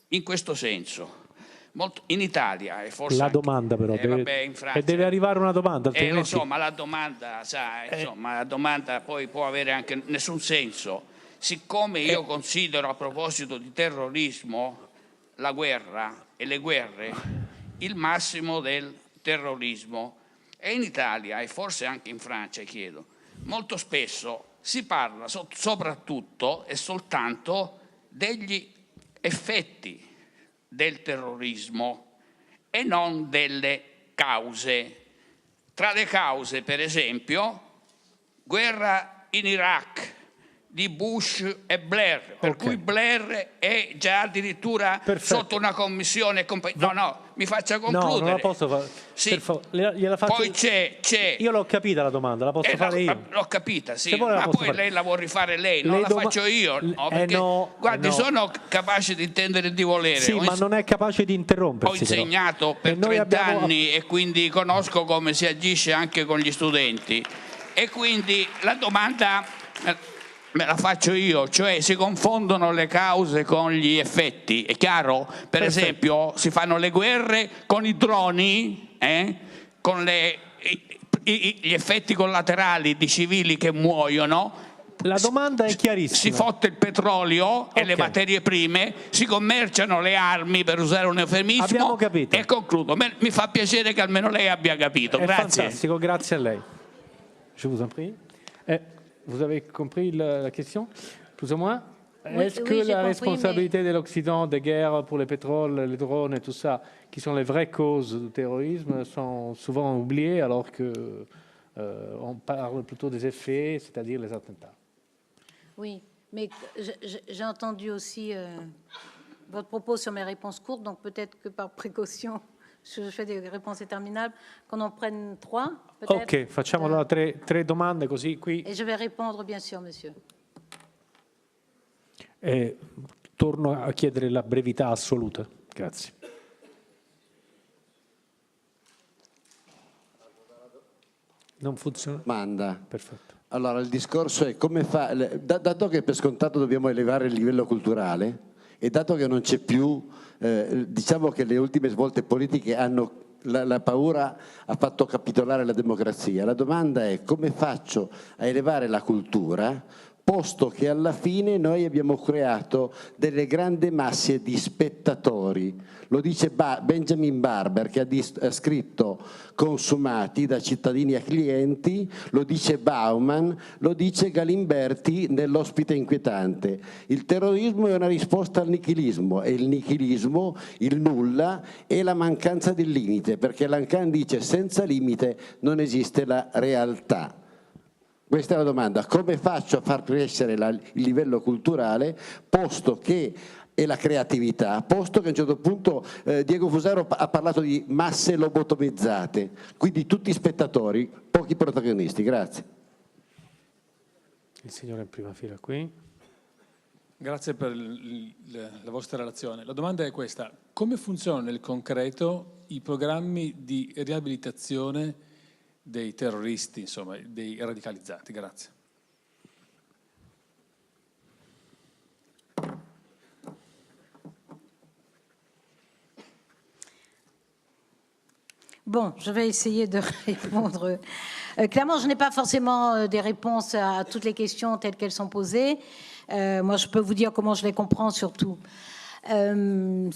in questo senso, in Italia e forse la domanda però in Francia, e deve arrivare una domanda, altrimenti... lo so, ma la domanda, sai, insomma, la domanda poi può avere anche nessun senso. Siccome io considero, a proposito di terrorismo, la guerra e le guerre il massimo del terrorismo, e in Italia e forse anche in Francia, chiedo, molto spesso si parla soprattutto e soltanto degli effetti del terrorismo e non delle cause. Tra le cause, per esempio, guerra in Iraq di Bush e Blair, per cui Blair è già addirittura sotto una commissione. Mi faccia concludere. No, non la posso fare. Sì. Gliela faccio... Poi c'è. Io l'ho capita la domanda, la posso fare io. L'ho capita, sì, ma poi lei la vuol rifare lei, non la faccio io. No, perché, guardi, sono capace di intendere e di volere. Sì, ma non è capace di interrompersi. Ho insegnato per 30 anni e quindi conosco come si agisce anche con gli studenti. E quindi la domanda... me la faccio io, cioè si confondono le cause con gli effetti, è chiaro? Per esempio si fanno le guerre con i droni, con gli effetti collaterali di civili che muoiono. La domanda è chiarissima. Si fotte il petrolio e le materie prime, si commerciano le armi, per usare un eufemismo. Abbiamo capito. E concludo. Mi fa piacere che almeno lei abbia capito. È grazie. Fantastico, grazie a lei. Je vous en prie. Vous avez compris la question, plus ou moins? Est-ce que la responsabilité de l'Occident des guerres pour le pétrole, les drones et tout ça, qui sont les vraies causes du terrorisme, sont souvent oubliées alors que on parle plutôt des effets, c'est-à-dire les attentats? Oui, mais j'ai entendu aussi votre propos sur mes réponses courtes, donc peut-être que par précaution, je fais des réponses interminables, qu'on en prenne 3, peut-être. Ok, facciamo allora tre domande così qui. Et je vais répondre, bien sûr, monsieur. Torno a chiedere la brevità assoluta. Grazie. Non funziona? Domanda. Perfetto. Allora, il discorso è come fa... Dato che per scontato dobbiamo elevare il livello culturale, e dato che non c'è più, diciamo che le ultime svolte politiche hanno, la paura ha fatto capitolare la democrazia, la domanda è come faccio a elevare la cultura, posto che alla fine noi abbiamo creato delle grandi masse di spettatori. Lo dice Benjamin Barber, che ha scritto Consumati da cittadini a clienti, lo dice Bauman, lo dice Galimberti nell'Ospite inquietante. Il terrorismo è una risposta al nichilismo, e il nichilismo, il nulla, è la mancanza del limite, perché Lacan dice senza limite non esiste la realtà. Questa è la domanda, come faccio a far crescere il livello culturale, posto che e la creatività, posto che a un certo punto Diego Fusaro ha parlato di masse lobotomizzate, quindi tutti spettatori, pochi protagonisti. Grazie. Il signore in prima fila qui. Grazie per la vostra relazione. La domanda è questa: come funzionano nel concreto i programmi di riabilitazione dei terroristi, insomma, dei radicalizzati? Grazie. Bon, je vais essayer de répondre. Clairement, je n'ai pas forcément des réponses à toutes les questions telles qu'elles sont posées. Moi, je peux vous dire comment je les comprends surtout. En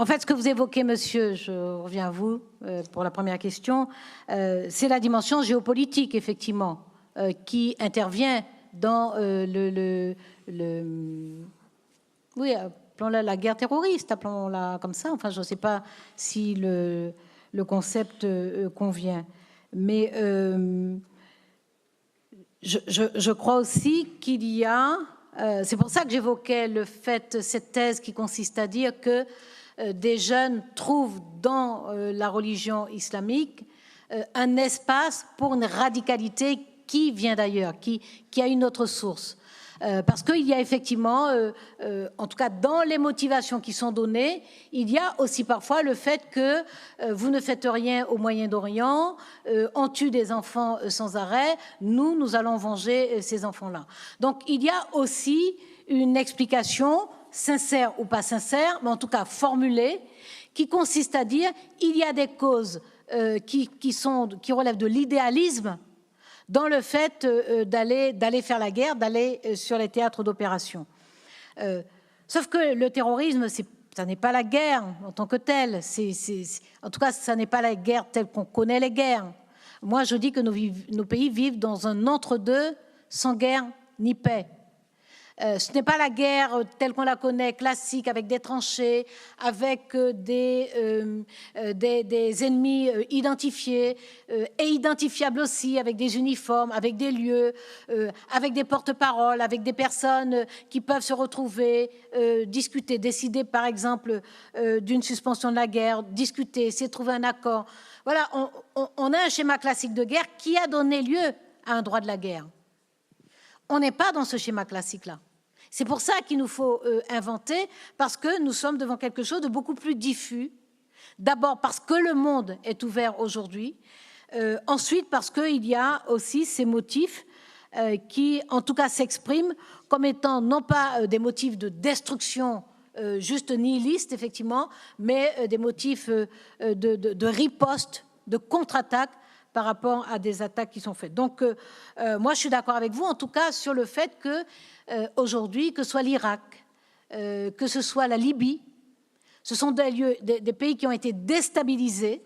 fait, ce que vous évoquez, monsieur, je reviens à vous pour la première question, c'est la dimension géopolitique, effectivement, qui intervient dans oui, appelons-la la guerre terroriste, appelons-la comme ça. Enfin, je ne sais pas si le concept convient. Mais je crois aussi qu'il y a... c'est pour ça que j'évoquais cette thèse qui consiste à dire que des jeunes trouvent dans la religion islamique un espace pour une radicalité qui vient d'ailleurs, qui a une autre source. Parce qu'il y a effectivement, en tout cas dans les motivations qui sont données, il y a aussi parfois le fait que vous ne faites rien au Moyen-Orient, on tue des enfants sans arrêt, nous allons venger ces enfants-là. Donc il y a aussi une explication, sincère ou pas sincère, mais en tout cas formulée, qui consiste à dire il y a des causes qui relèvent de l'idéalisme, dans le fait d'aller faire la guerre, d'aller sur les théâtres d'opération. Sauf que le terrorisme, ça n'est pas la guerre en tant que telle. En tout cas, ça n'est pas la guerre telle qu'on connaît les guerres. Moi, je dis que nos pays vivent dans un entre-deux, sans guerre ni paix. Ce n'est pas la guerre telle qu'on la connaît, classique, avec des tranchées, avec des ennemis identifiés et identifiables aussi, avec des uniformes, avec des lieux, avec des porte-paroles, avec des personnes qui peuvent se retrouver, discuter, décider par exemple d'une suspension de la guerre, discuter, essayer de trouver un accord. Voilà, on a un schéma classique de guerre qui a donné lieu à un droit de la guerre. On n'est pas dans ce schéma classique-là. C'est pour ça qu'il nous faut inventer, parce que nous sommes devant quelque chose de beaucoup plus diffus. D'abord parce que le monde est ouvert aujourd'hui. Ensuite parce qu'il y a aussi ces motifs qui, en tout cas, s'expriment comme étant non pas des motifs de destruction juste nihilistes, effectivement, mais des motifs de riposte, de contre-attaque par rapport à des attaques qui sont faites. Donc, moi, je suis d'accord avec vous, en tout cas, sur le fait que aujourd'hui, que ce soit l'Irak, que ce soit la Libye, ce sont des pays qui ont été déstabilisés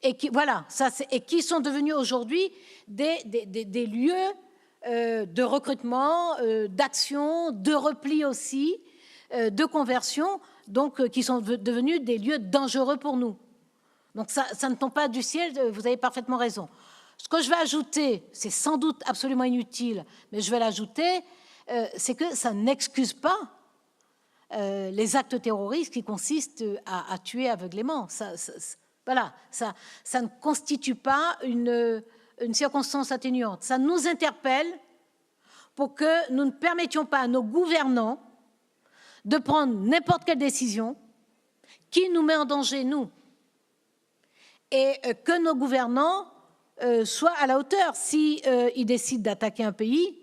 et qui, voilà, et qui sont devenus aujourd'hui des lieux de recrutement, d'action, de repli aussi, de conversion, donc qui sont devenus des lieux dangereux pour nous. Donc ça ne tombe pas du ciel, vous avez parfaitement raison. Ce que je vais ajouter, c'est sans doute absolument inutile, mais je vais l'ajouter, c'est que ça n'excuse pas les actes terroristes qui consistent à tuer aveuglément. Voilà, ça ne constitue pas une circonstance atténuante. Ça nous interpelle pour que nous ne permettions pas à nos gouvernants de prendre n'importe quelle décision qui nous met en danger, nous. Et que nos gouvernants soient à la hauteur. Si ils décident d'attaquer un pays,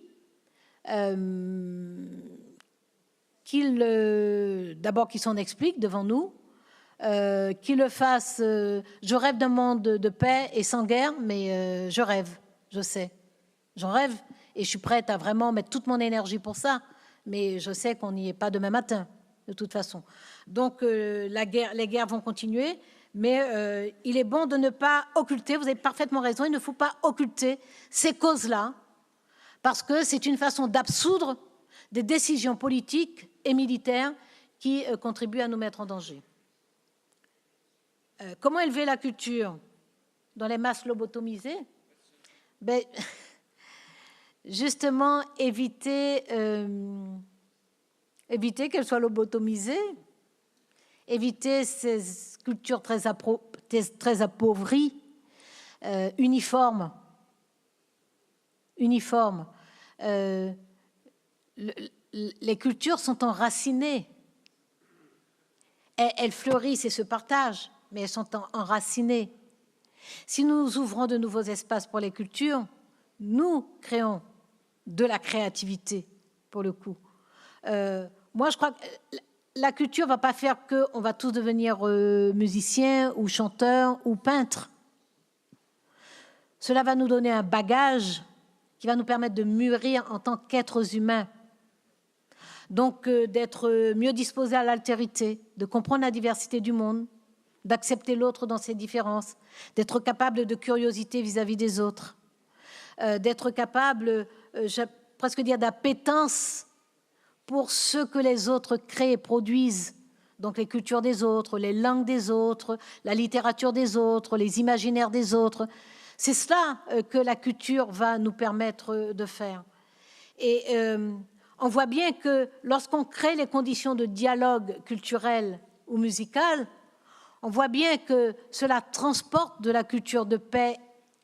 d'abord qu'ils s'en expliquent devant nous, qu'ils le fassent. Je rêve d'un monde de paix et sans guerre, mais je rêve, je sais. J'en rêve et je suis prête à vraiment mettre toute mon énergie pour ça, mais je sais qu'on n'y est pas demain matin, de toute façon. Donc les guerres vont continuer, mais il est bon de ne pas occulter, vous avez parfaitement raison, il ne faut pas occulter ces causes-là, parce que c'est une façon d'absoudre des décisions politiques et militaires qui contribuent à nous mettre en danger. Comment élever la culture dans les masses lobotomisées? Ben, justement, éviter qu'elle soit lobotomisée, éviter ces cultures très appauvries, uniformes. Les cultures sont enracinées. Elles fleurissent et se partagent, mais elles sont enracinées. Si nous ouvrons de nouveaux espaces pour les cultures, nous créons de la créativité, pour le coup. Moi, je crois que la culture ne va pas faire qu'on va tous devenir musiciens ou chanteurs ou peintres. Cela va nous donner un bagage qui va nous permettre de mûrir en tant qu'êtres humains. Donc, d'être mieux disposés à l'altérité, de comprendre la diversité du monde, d'accepter l'autre dans ses différences, d'être capable de curiosité vis-à-vis des autres, d'être capable, j'ai presque dire, d'appétence pour ce que les autres créent et produisent. Donc les cultures des autres, les langues des autres, la littérature des autres, les imaginaires des autres. C'est cela que la culture va nous permettre de faire. Et on voit bien que lorsqu'on crée les conditions de dialogue culturel ou musical, on voit bien que cela transporte de la culture de paix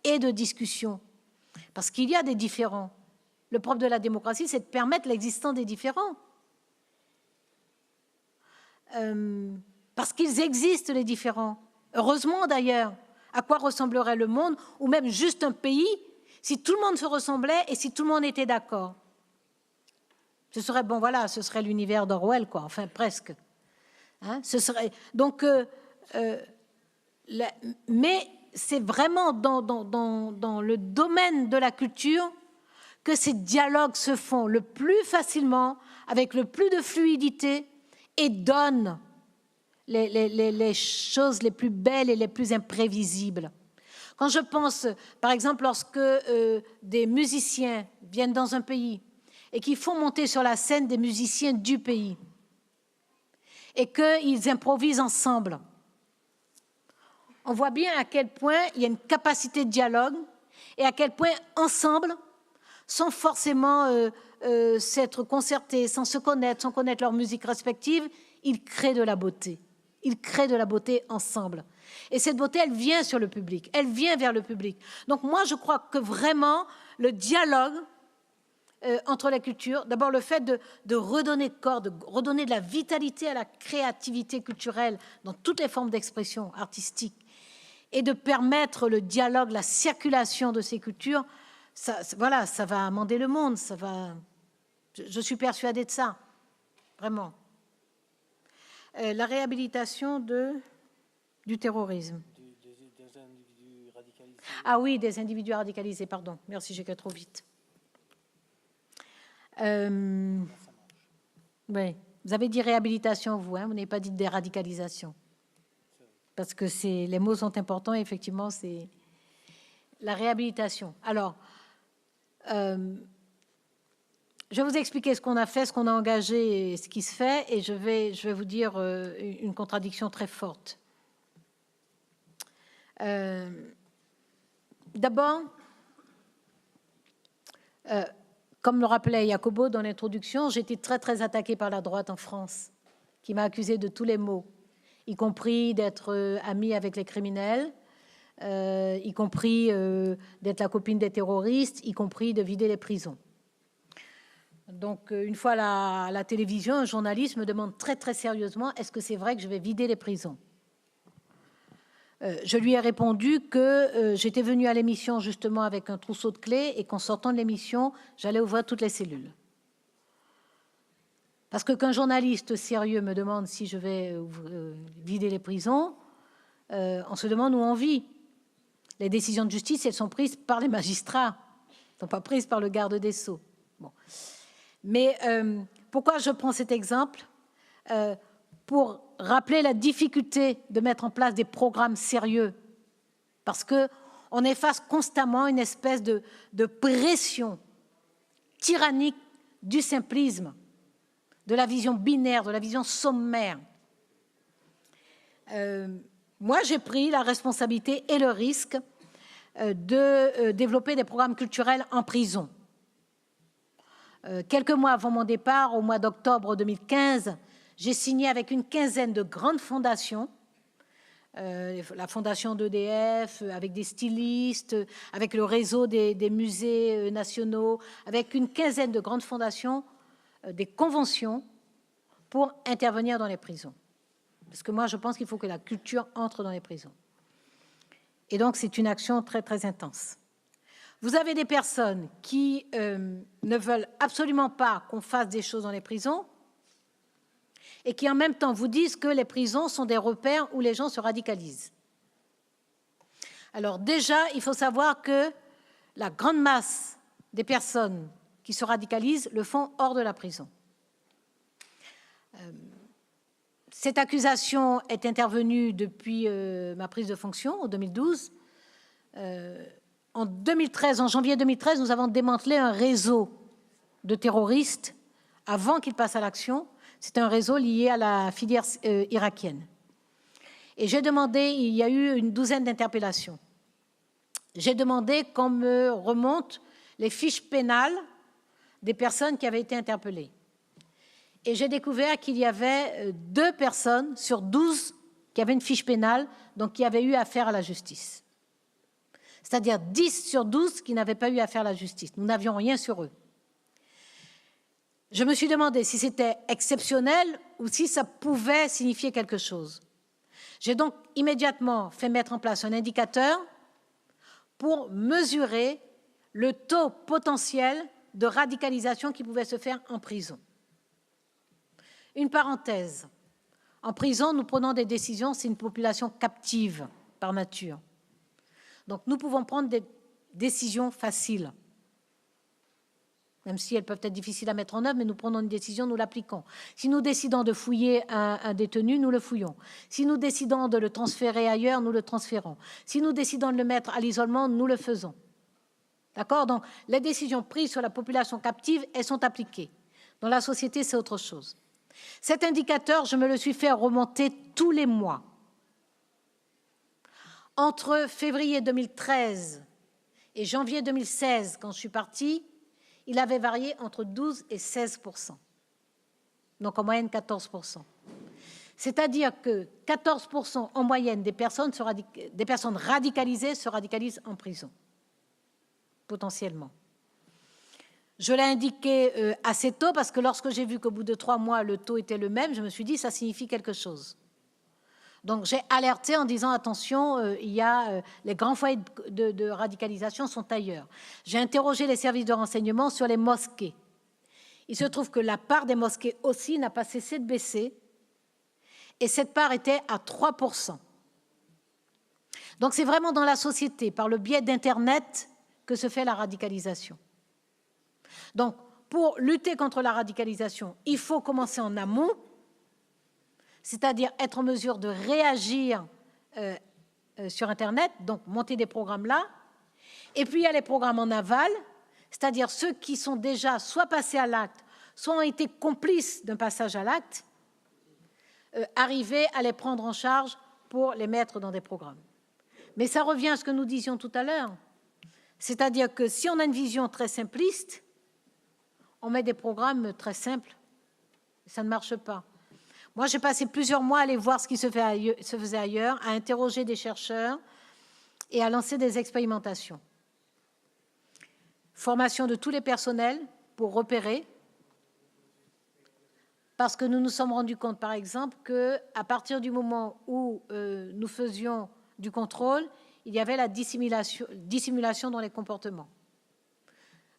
et de discussion. Parce qu'il y a des différends. Le propre de la démocratie, c'est de permettre l'existence des différends. Parce qu'ils existent, les différents. Heureusement, d'ailleurs. À quoi ressemblerait le monde, ou même juste un pays, si tout le monde se ressemblait et si tout le monde était d'accord? Ce serait, bon voilà, ce serait l'univers d'Orwell, quoi, enfin presque. Hein, ce serait, donc, mais c'est vraiment dans le domaine de la culture que ces dialogues se font le plus facilement, avec le plus de fluidité, et donnent les choses les plus belles et les plus imprévisibles. Quand je pense, par exemple, lorsque des musiciens viennent dans un pays et qu'ils font monter sur la scène des musiciens du pays et qu'ils improvisent ensemble, on voit bien à quel point il y a une capacité de dialogue et à quel point, ensemble, sans forcément s'être concertés, sans se connaître, sans connaître leur musique respective, ils créent de la beauté. Ils créent de la beauté ensemble. Et cette beauté, elle vient sur le public, elle vient vers le public. Donc moi, je crois que vraiment, le dialogue entre les cultures, d'abord le fait de redonner corps, de redonner de la vitalité à la créativité culturelle dans toutes les formes d'expression artistique, et de permettre le dialogue, la circulation de ces cultures, ça, voilà, ça va amender le monde, ça va... Je suis persuadée de ça, vraiment. La réhabilitation du terrorisme. Des individus radicalisés. Ah oui, des individus radicalisés, pardon. Merci, j'ai fait trop vite. Oui. Vous avez dit réhabilitation, vous, hein, vous n'avez pas dit déradicalisation. Parce que les mots sont importants, et effectivement, c'est la réhabilitation. Alors, je vais vous expliquer ce qu'on a fait, ce qu'on a engagé et ce qui se fait, et je vais vous dire une contradiction très forte. D'abord, comme le rappelait Jacobo dans l'introduction, j'ai été très, très attaquée par la droite en France, qui m'a accusée de tous les maux, y compris d'être amie avec les criminels, y compris d'être la copine des terroristes, y compris de vider les prisons. Donc, une fois à la télévision, un journaliste me demande très, très sérieusement « Est-ce que c'est vrai que je vais vider les prisons ?» Je lui ai répondu que j'étais venue à l'émission justement avec un trousseau de clés et qu'en sortant de l'émission, j'allais ouvrir toutes les cellules. Parce que qu'un journaliste sérieux me demande si je vais vider les prisons, on se demande où on vit. Les décisions de justice, elles sont prises par les magistrats, elles ne sont pas prises par le garde des Sceaux. Bon. Mais pourquoi je prends cet exemple? Pour rappeler la difficulté de mettre en place des programmes sérieux. Parce qu'on est face constamment à une espèce de pression tyrannique du simplisme, de la vision binaire, de la vision sommaire. Moi, j'ai pris la responsabilité et le risque de développer des programmes culturels en prison. Quelques mois avant mon départ, au mois d'octobre 2015, j'ai signé avec une quinzaine de grandes fondations, la fondation d'EDF, avec des stylistes, avec le réseau des musées nationaux, avec une quinzaine de grandes fondations, des conventions pour intervenir dans les prisons. Parce que moi, je pense qu'il faut que la culture entre dans les prisons. Et donc, c'est une action très, très intense. Vous avez des personnes qui ne veulent absolument pas qu'on fasse des choses dans les prisons et qui, en même temps, vous disent que les prisons sont des repères où les gens se radicalisent. Alors, déjà, il faut savoir que la grande masse des personnes qui se radicalisent le font hors de la prison. Cette accusation est intervenue depuis ma prise de fonction, en 2012. En 2013, en janvier 2013, nous avons démantelé un réseau de terroristes avant qu'ils passent à l'action. C'est un réseau lié à la filière irakienne. Et j'ai demandé, il y a eu une douzaine d'interpellations. J'ai demandé qu'on me remonte les fiches pénales des personnes qui avaient été interpellées. Et j'ai découvert qu'il y avait 2 personnes sur 12 qui avaient une fiche pénale, donc qui avaient eu affaire à la justice. C'est-à-dire 10 sur 12 qui n'avaient pas eu affaire à la justice. Nous n'avions rien sur eux. Je me suis demandé si c'était exceptionnel ou si ça pouvait signifier quelque chose. J'ai donc immédiatement fait mettre en place un indicateur pour mesurer le taux potentiel de radicalisation qui pouvait se faire en prison. Une parenthèse. En prison, nous prenons des décisions, c'est une population captive par nature. Donc nous pouvons prendre des décisions faciles, même si elles peuvent être difficiles à mettre en œuvre, mais nous prenons une décision, nous l'appliquons. Si nous décidons de fouiller un détenu, nous le fouillons. Si nous décidons de le transférer ailleurs, nous le transférons. Si nous décidons de le mettre à l'isolement, nous le faisons. D'accord? Donc les décisions prises sur la population captive, elles sont appliquées. Dans la société, c'est autre chose. Cet indicateur, je me le suis fait remonter tous les mois. Entre février 2013 et janvier 2016, quand je suis partie, il avait varié entre 12 et 16%. Donc en moyenne 14%. C'est-à-dire que 14% en moyenne des personnes radicalisées se radicalisent en prison, potentiellement. Je l'ai indiqué assez tôt parce que lorsque j'ai vu qu'au bout de 3 mois, le taux était le même, je me suis dit ça signifie quelque chose. Donc j'ai alerté en disant attention, les grands foyers de radicalisation sont ailleurs. J'ai interrogé les services de renseignement sur les mosquées. Il se trouve que la part des mosquées aussi n'a pas cessé de baisser et cette part était à 3%. Donc c'est vraiment dans la société, par le biais d'Internet, que se fait la radicalisation. Donc pour lutter contre la radicalisation, il faut commencer en amont, c'est-à-dire être en mesure de réagir sur Internet, donc monter des programmes là. Et puis il y a les programmes en aval, c'est-à-dire ceux qui sont déjà soit passés à l'acte, soit ont été complices d'un passage à l'acte, arriver à les prendre en charge pour les mettre dans des programmes. Mais ça revient à ce que nous disions tout à l'heure, c'est-à-dire que si on a une vision très simpliste, on met des programmes très simples, ça ne marche pas. Moi, j'ai passé plusieurs mois à aller voir ce qui se faisait ailleurs, à interroger des chercheurs et à lancer des expérimentations. Formation de tous les personnels pour repérer, parce que nous nous sommes rendus compte, par exemple, qu'à partir du moment où nous faisions du contrôle, il y avait la dissimulation dans les comportements.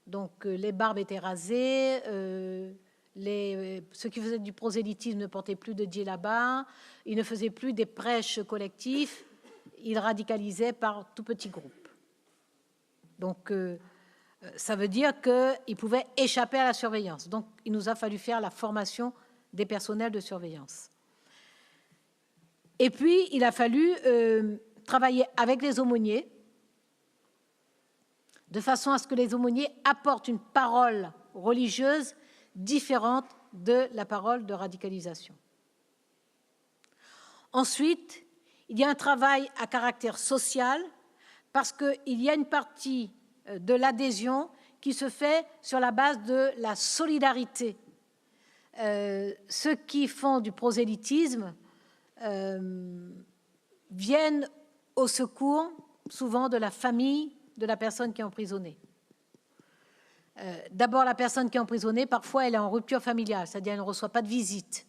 Donc, les barbes étaient rasées, ceux qui faisaient du prosélytisme ne portaient plus de djellaba, ils ne faisaient plus des prêches collectifs, ils radicalisaient par tout petits groupes. Donc, ça veut dire qu'ils pouvaient échapper à la surveillance. Donc, il nous a fallu faire la formation des personnels de surveillance. Et puis, il a fallu travailler avec les aumôniers, de façon à ce que les aumôniers apportent une parole religieuse différente de la parole de radicalisation. Ensuite, il y a un travail à caractère social parce qu'il y a une partie de l'adhésion qui se fait sur la base de la solidarité. Ceux qui font du prosélytisme viennent au secours, souvent, de la famille de la personne qui est emprisonnée. D'abord, la personne qui est emprisonnée, parfois, elle est en rupture familiale, c'est-à-dire elle ne reçoit pas de visite.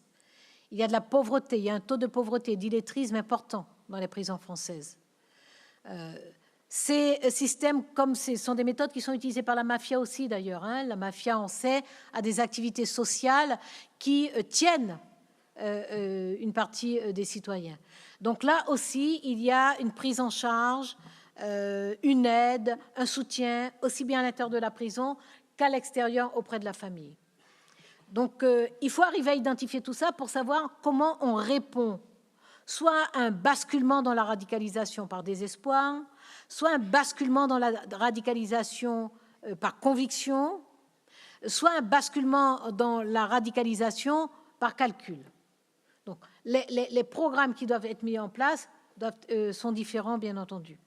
Il y a de la pauvreté, il y a un taux de pauvreté, d'illettrisme important dans les prisons françaises. Ces systèmes, comme ce sont des méthodes qui sont utilisées par la mafia aussi, d'ailleurs. La mafia, on sait, a des activités sociales qui tiennent une partie des citoyens. Donc là aussi, il y a une prise en charge, une aide, un soutien, aussi bien à l'intérieur de la prison qu'à l'extérieur auprès de la famille. Donc, il faut arriver à identifier tout ça pour savoir comment on répond, soit à un basculement dans la radicalisation par désespoir, soit un basculement dans la radicalisation par conviction, soit un basculement dans la radicalisation par calcul. Donc, les programmes qui doivent être mis en place sont différents, bien entendu.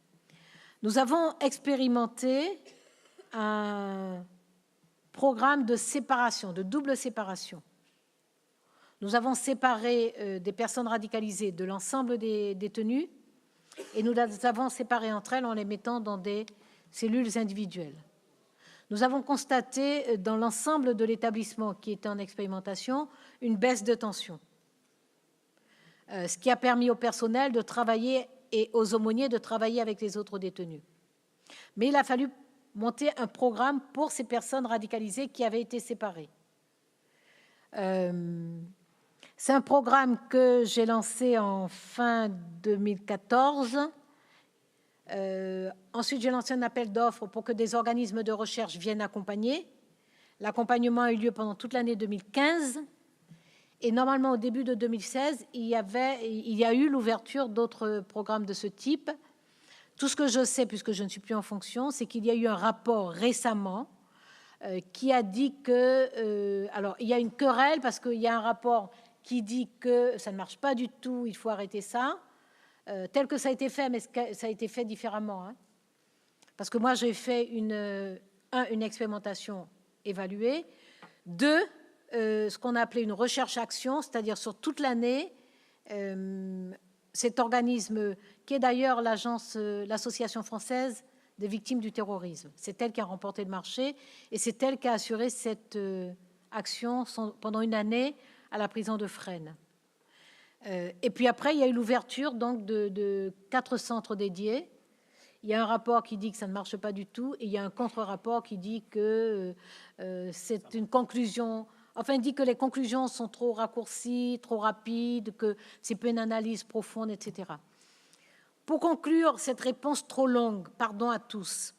Nous avons expérimenté un programme de séparation, de double séparation. Nous avons séparé des personnes radicalisées de l'ensemble des détenus et nous les avons séparées entre elles en les mettant dans des cellules individuelles. Nous avons constaté dans l'ensemble de l'établissement qui était en expérimentation une baisse de tension, ce qui a permis au personnel de travailler et aux aumôniers de travailler avec les autres détenus. Mais il a fallu monter un programme pour ces personnes radicalisées qui avaient été séparées. C'est un programme que j'ai lancé en fin 2014. Ensuite, j'ai lancé un appel d'offres pour que des organismes de recherche viennent accompagner. L'accompagnement a eu lieu pendant toute l'année 2015. Et normalement, au début de 2016, il y a eu l'ouverture d'autres programmes de ce type. Tout ce que je sais, puisque je ne suis plus en fonction, c'est qu'il y a eu un rapport récemment qui a dit que... alors, il y a une querelle parce qu'il y a un rapport qui dit que ça ne marche pas du tout, il faut arrêter ça, tel que ça a été fait, mais ça a été fait différemment. Parce que moi, j'ai fait une expérimentation évaluée. 2, ce qu'on a appelé une recherche-action, c'est-à-dire sur toute l'année, cet organisme, qui est d'ailleurs l'association française des victimes du terrorisme, c'est elle qui a remporté le marché et c'est elle qui a assuré cette action pendant une année à la prison de Fresnes. Et puis après, il y a eu l'ouverture donc de 4 centres dédiés. Il y a un rapport qui dit que ça ne marche pas du tout et il y a un contre-rapport qui dit que c'est une conclusion... Enfin, il dit que les conclusions sont trop raccourcies, trop rapides, que c'est pas une analyse profonde, etc. Pour conclure cette réponse trop longue, pardon à tous,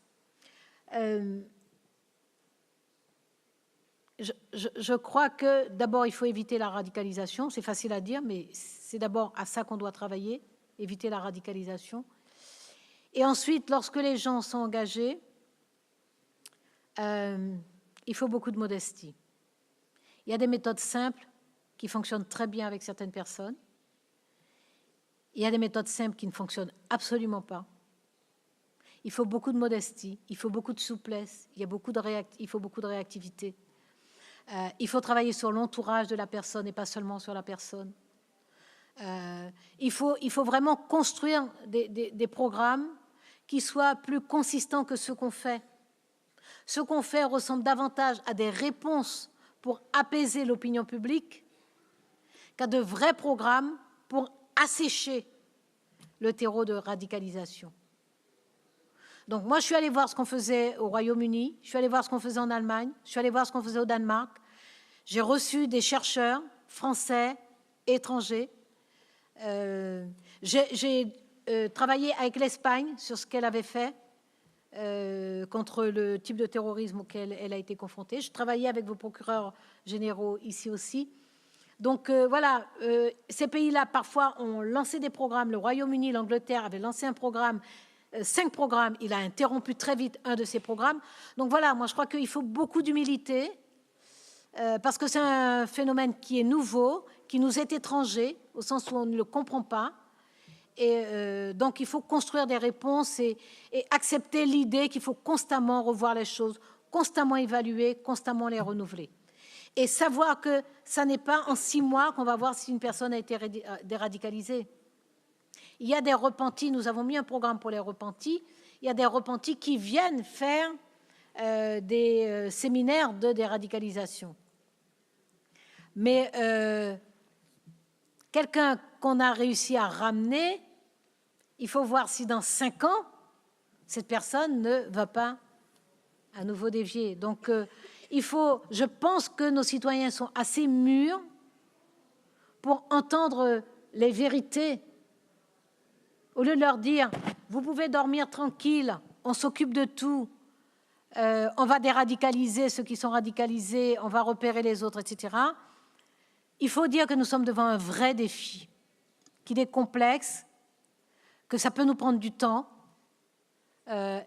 je crois que d'abord, il faut éviter la radicalisation. C'est facile à dire, mais c'est d'abord à ça qu'on doit travailler, éviter la radicalisation. Et ensuite, lorsque les gens sont engagés, il faut beaucoup de modestie. Il y a des méthodes simples qui fonctionnent très bien avec certaines personnes. Il y a des méthodes simples qui ne fonctionnent absolument pas. Il faut beaucoup de modestie, il faut beaucoup de souplesse, il faut beaucoup de réactivité. Il faut travailler sur l'entourage de la personne et pas seulement sur la personne. Il faut vraiment construire des programmes qui soient plus consistants que ce qu'on fait. Ce qu'on fait ressemble davantage à des réponses pour apaiser l'opinion publique qu'à de vrais programmes pour assécher le terreau de radicalisation. Donc moi, je suis allée voir ce qu'on faisait au Royaume-Uni, je suis allée voir ce qu'on faisait en Allemagne, je suis allée voir ce qu'on faisait au Danemark. J'ai reçu des chercheurs français, étrangers. J'ai travaillé avec l'Espagne sur ce qu'elle avait fait contre le type de terrorisme auquel elle a été confrontée. Je travaillais avec vos procureurs généraux ici aussi. Donc voilà, ces pays-là, parfois, ont lancé des programmes. Le Royaume-Uni, l'Angleterre avaient lancé un programme, 5 programmes. Il a interrompu très vite un de ces programmes. Donc voilà, moi je crois qu'il faut beaucoup d'humilité parce que c'est un phénomène qui est nouveau, qui nous est étranger, au sens où on ne le comprend pas. Et donc, il faut construire des réponses et accepter l'idée qu'il faut constamment revoir les choses, constamment évaluer, constamment les renouveler. Et savoir que ça n'est pas en 6 mois qu'on va voir si une personne a été déradicalisée. Il y a des repentis, nous avons mis un programme pour les repentis, il y a des repentis qui viennent faire des séminaires de déradicalisation. Mais quelqu'un qu'on a réussi à ramener, il faut voir si dans 5 ans, cette personne ne va pas à nouveau dévier. Donc, je pense que nos citoyens sont assez mûrs pour entendre les vérités. Au lieu de leur dire, vous pouvez dormir tranquille, on s'occupe de tout, on va déradicaliser ceux qui sont radicalisés, on va repérer les autres, etc. Il faut dire que nous sommes devant un vrai défi, qu'il est complexe, que ça peut nous prendre du temps.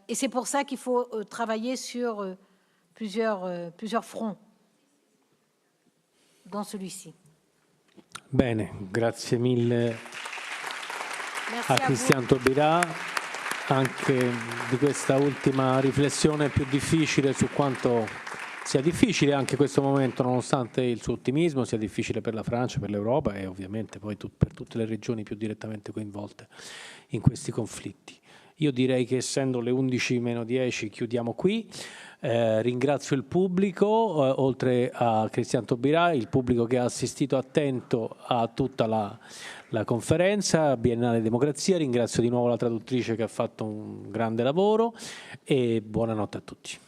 Et c'est pour ça qu'il faut travailler sur plusieurs fronts, dont celui-ci. Bene, grazie mille Merci a Christian Taubira anche di questa ultima riflessione più difficile su quanto sia difficile anche questo momento, nonostante il suo ottimismo, sia difficile per la Francia, per l'Europa e ovviamente poi per tutte le regioni più direttamente coinvolte in questi conflitti. Io direi che essendo le 11:10 chiudiamo qui. Ringrazio il pubblico, oltre a Christian Taubira, il pubblico che ha assistito attento a tutta la conferenza Biennale Democrazia. Ringrazio di nuovo la traduttrice che ha fatto un grande lavoro e buonanotte a tutti.